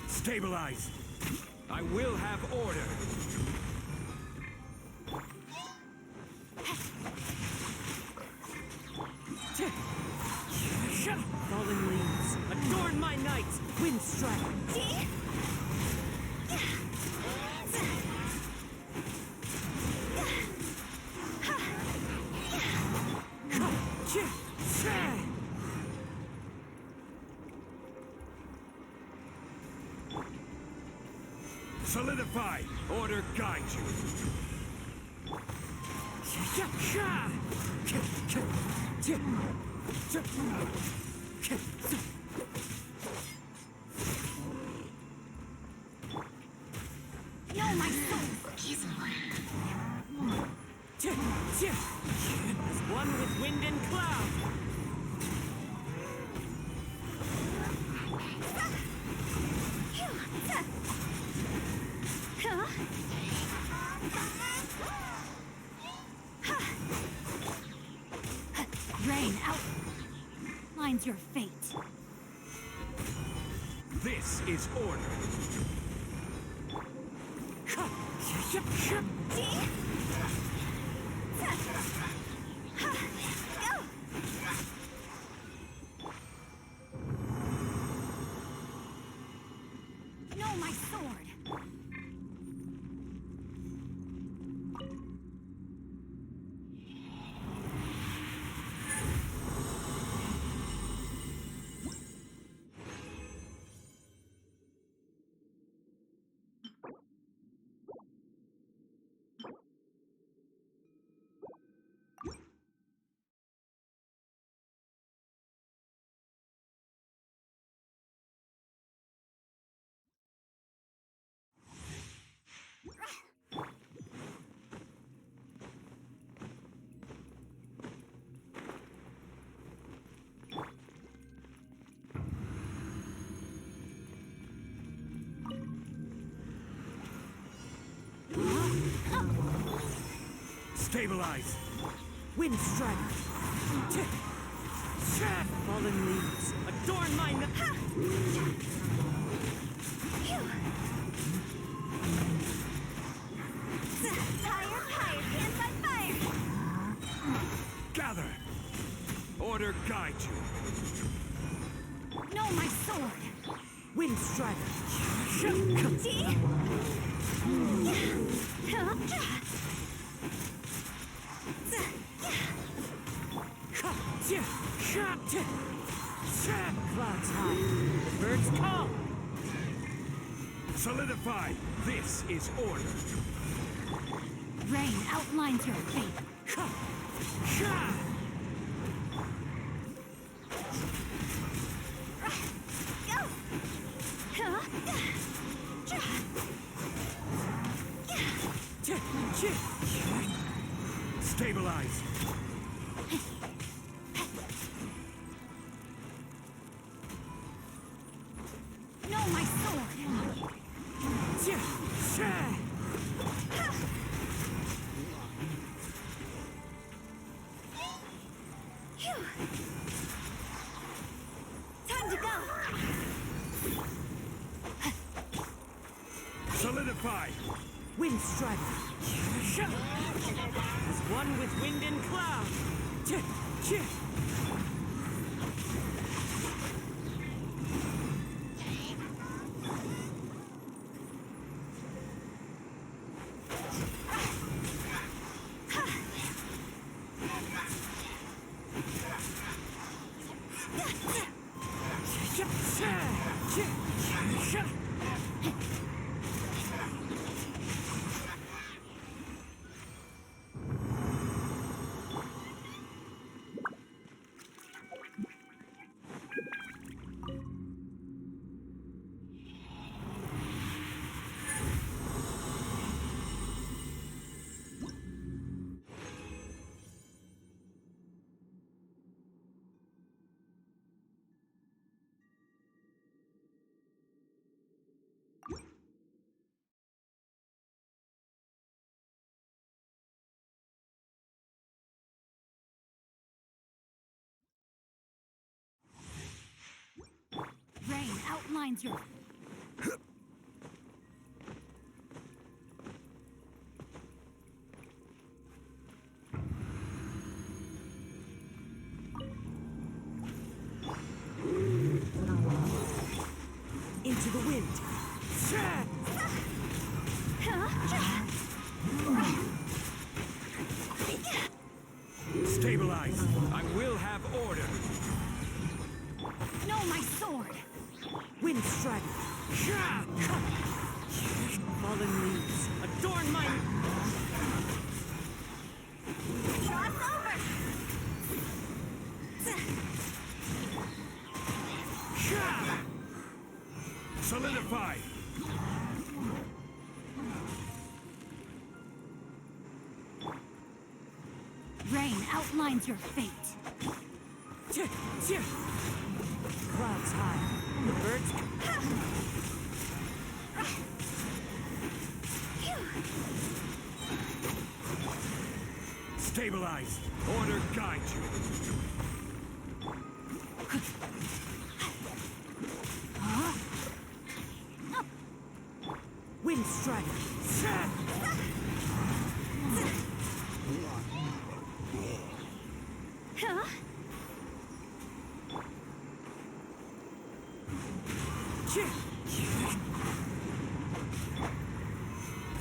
Stabilize! I will have order! Falling leaves. Adorn my night. Wind strike! Solidify! Order guide No, my soul! As one with wind and cloud. Rain out. Mine's your fate. This is order! No, my sword! Stabilize! Wind strike! Falling leaves. Adorn my night. Fire, fire, dance on fire! Gather! Order guide you! No, my sword! Wind strike! Clouds high. The birds call. Solidify! This is order! Rain outlines your fate. Stabilize! strider. As one with wind and cloud. Rain outlines your... Into the wind. Stabilize. I will have order. No, my sword! Wind strider. Fallen leaves. Adorn my... Cross over! Solidify. Rain outlines your fate. Clouds high. The birds... Stabilize. Order guide you. Wind strider.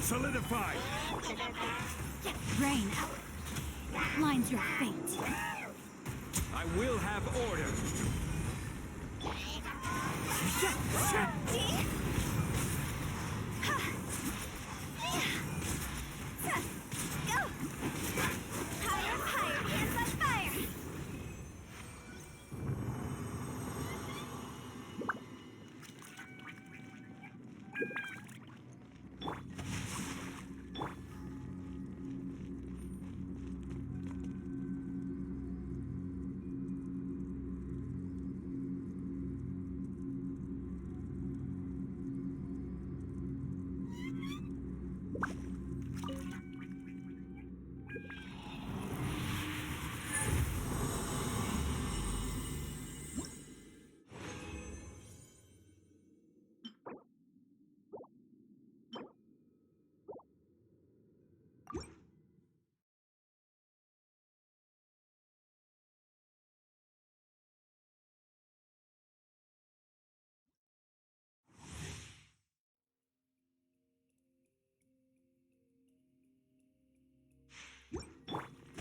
Solidify. Rain outlines your fate. I will have order. Go! Higher, higher, hands on fire!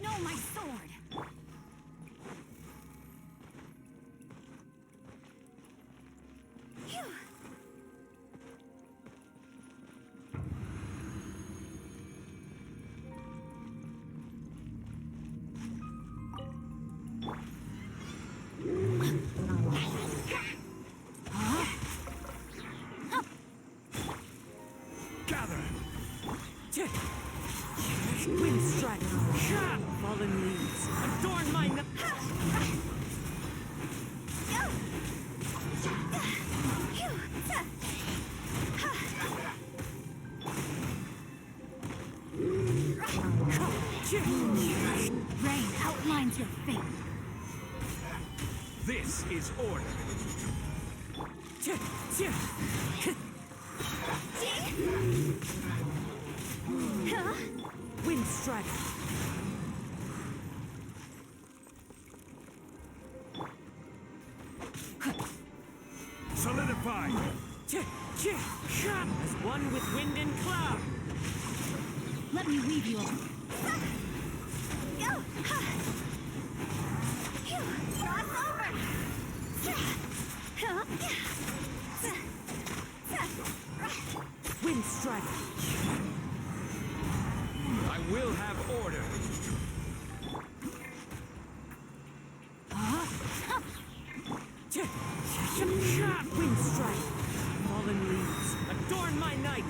No, my sword! Phew. Gather. Wind strider. Fallen leaves. Adorn my... Rain outlines your fate. This is order. Wind strike. Solidify! As one with wind and cloud. Let me weave you up. Go! Cross over! Wind strike. I will have order. Wind strike. Fallen leaves. Adorn my night.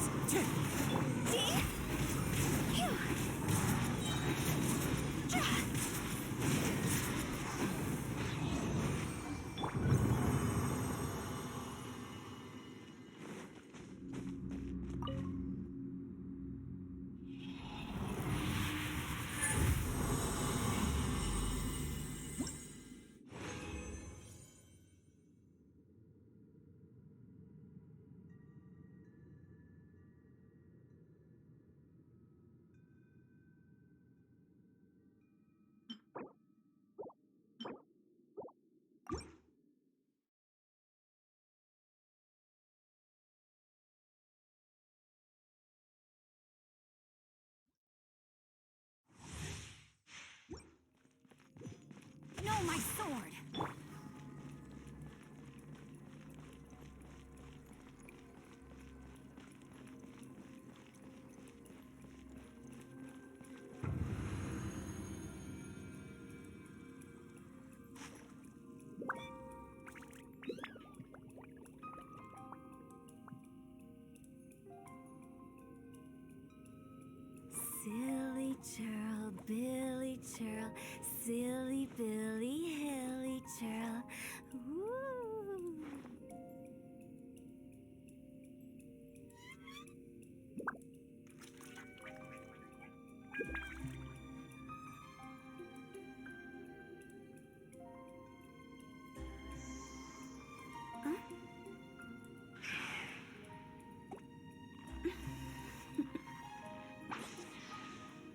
No, my sword! Silly churl, Billy churl, silly Billy, hilly churl. Ooh.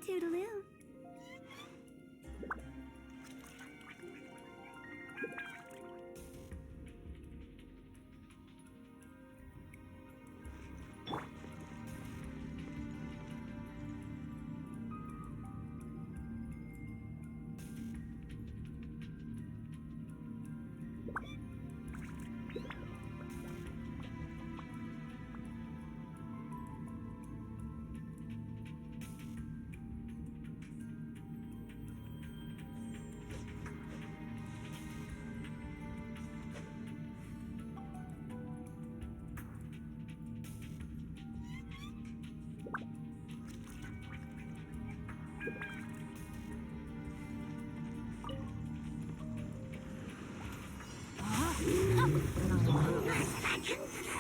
Toodaloo.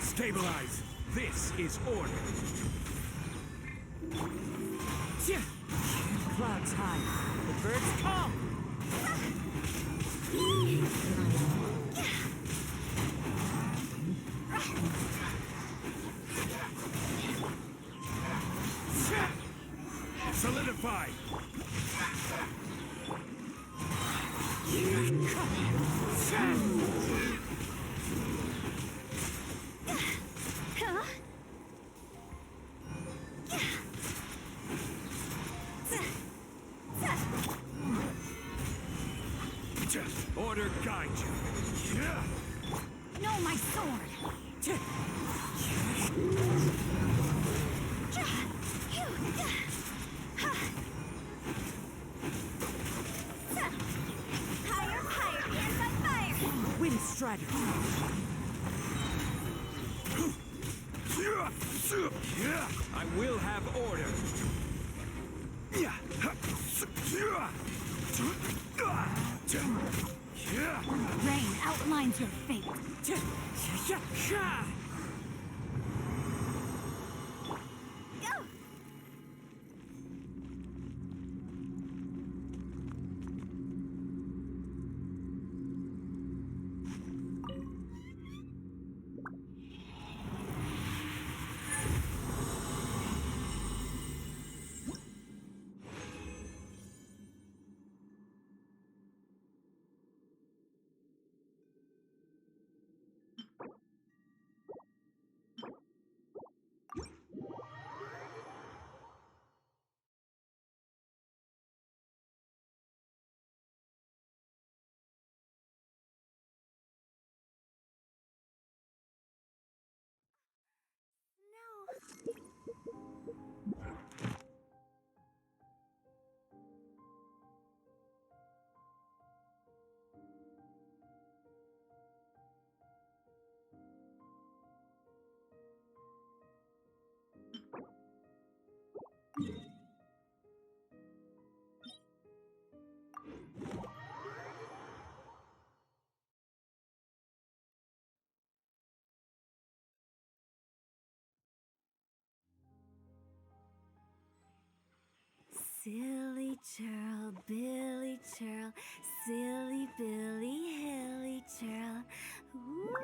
Stabilize. This is order. Clouds high. The birds come. Solidify. Order guide you. No, my sword! Higher, higher, hands on fire! Wind strider. I will have order. Rain outlines your fate. Go! Silly churl, Billy churl, silly Billy, hilly churl. Ooh.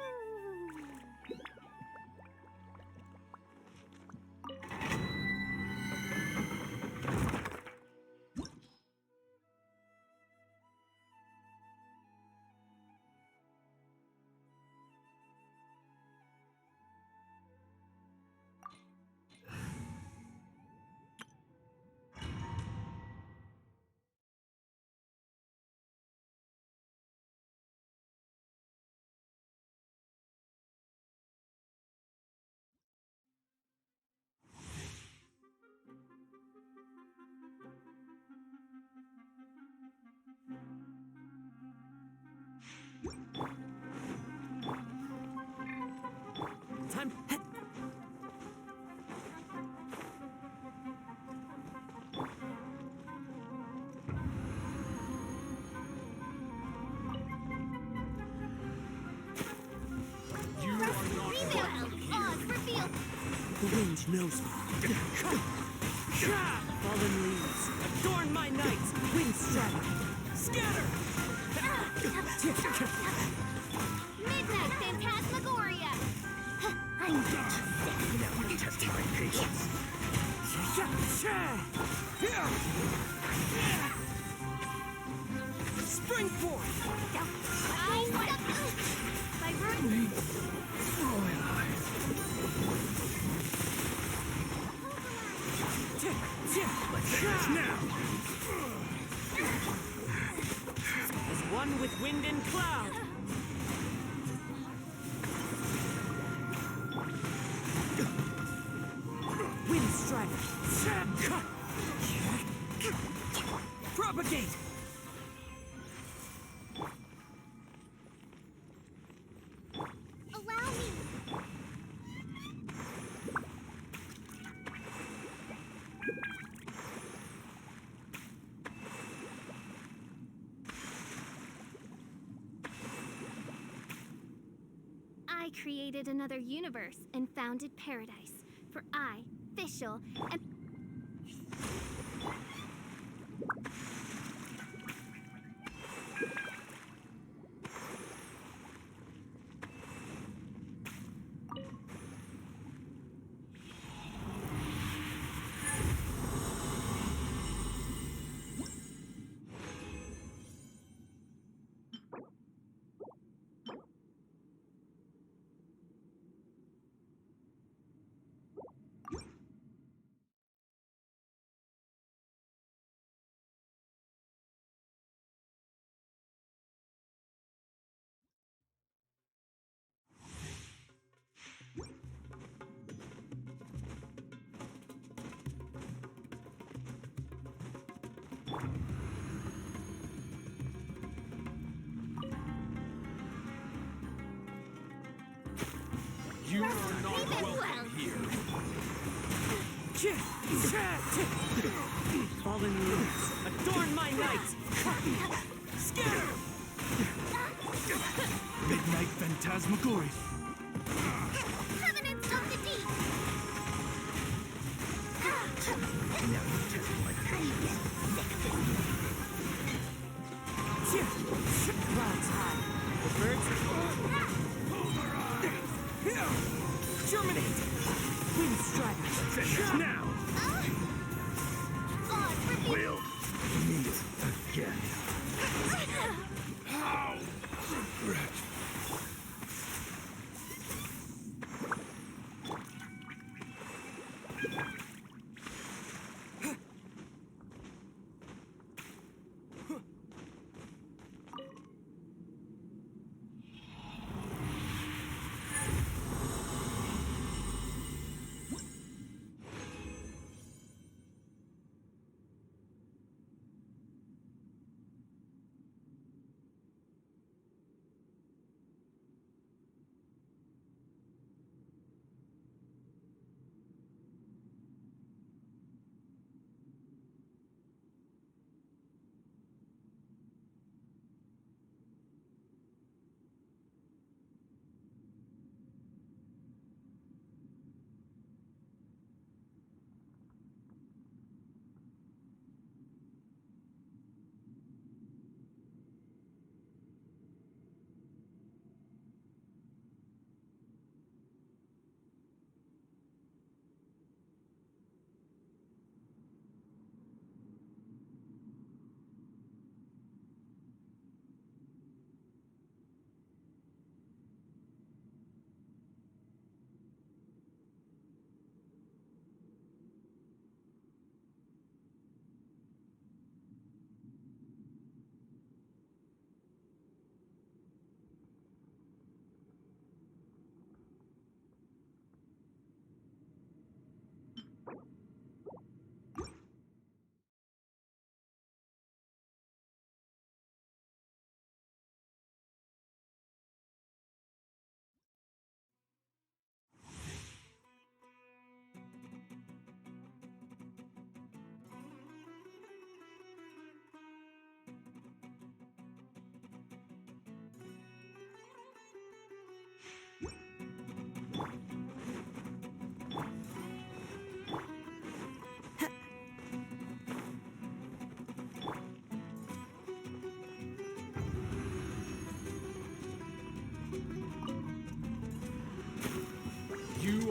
Time. You are not Oz, reveal. The wind knows me. Fallen leaves, adorn my nights. Wind strike. Scatter. Midnight Phantasmagoria. I'm sick. Now you test my patience. Spring forth. My room. now. As one with wind and cloud. Wind strike. Propagate. Allow me. I created another universe and founded paradise. For I, Fischl, and You are not welcome here. Fallen leaves, adorn my nights. Scatter. Midnight Phantasmagoria. Covenants of the Deep. Now you test my patience. Clouds high. The birds. Germinate. Wind strike. Finish now. Oz, reveal. We'll meet again. How? Regret.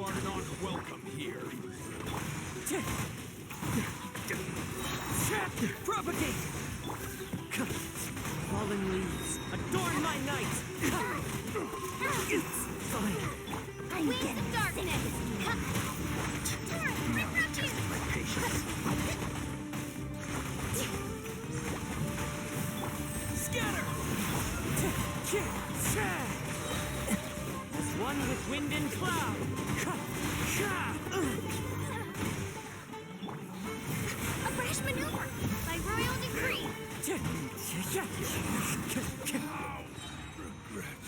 are not welcome here. Propagate! Fallen leaves, adorn my night! I'm getting darkness. My patience. Scatter! As one with wind and cloud! A brash maneuver by royal decree. Regret.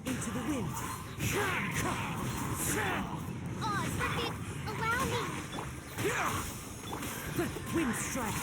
Into the wind! Oz, forbid, allow me. Wind strike!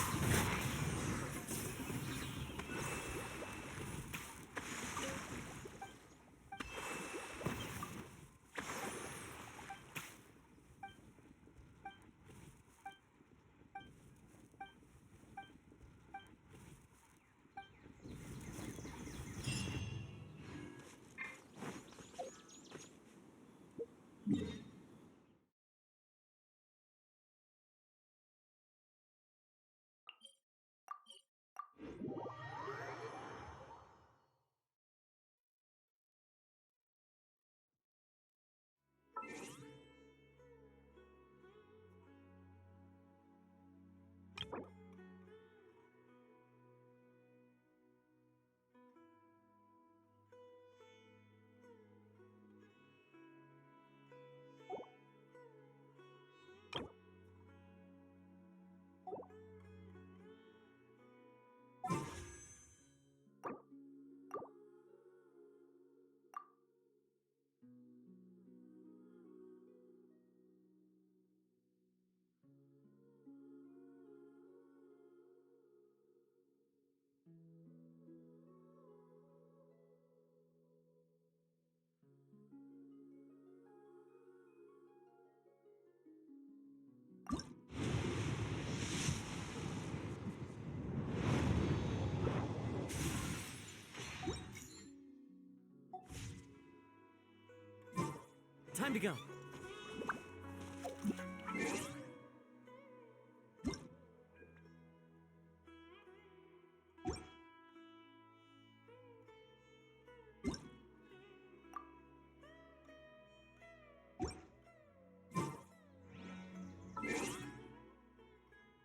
Time to go.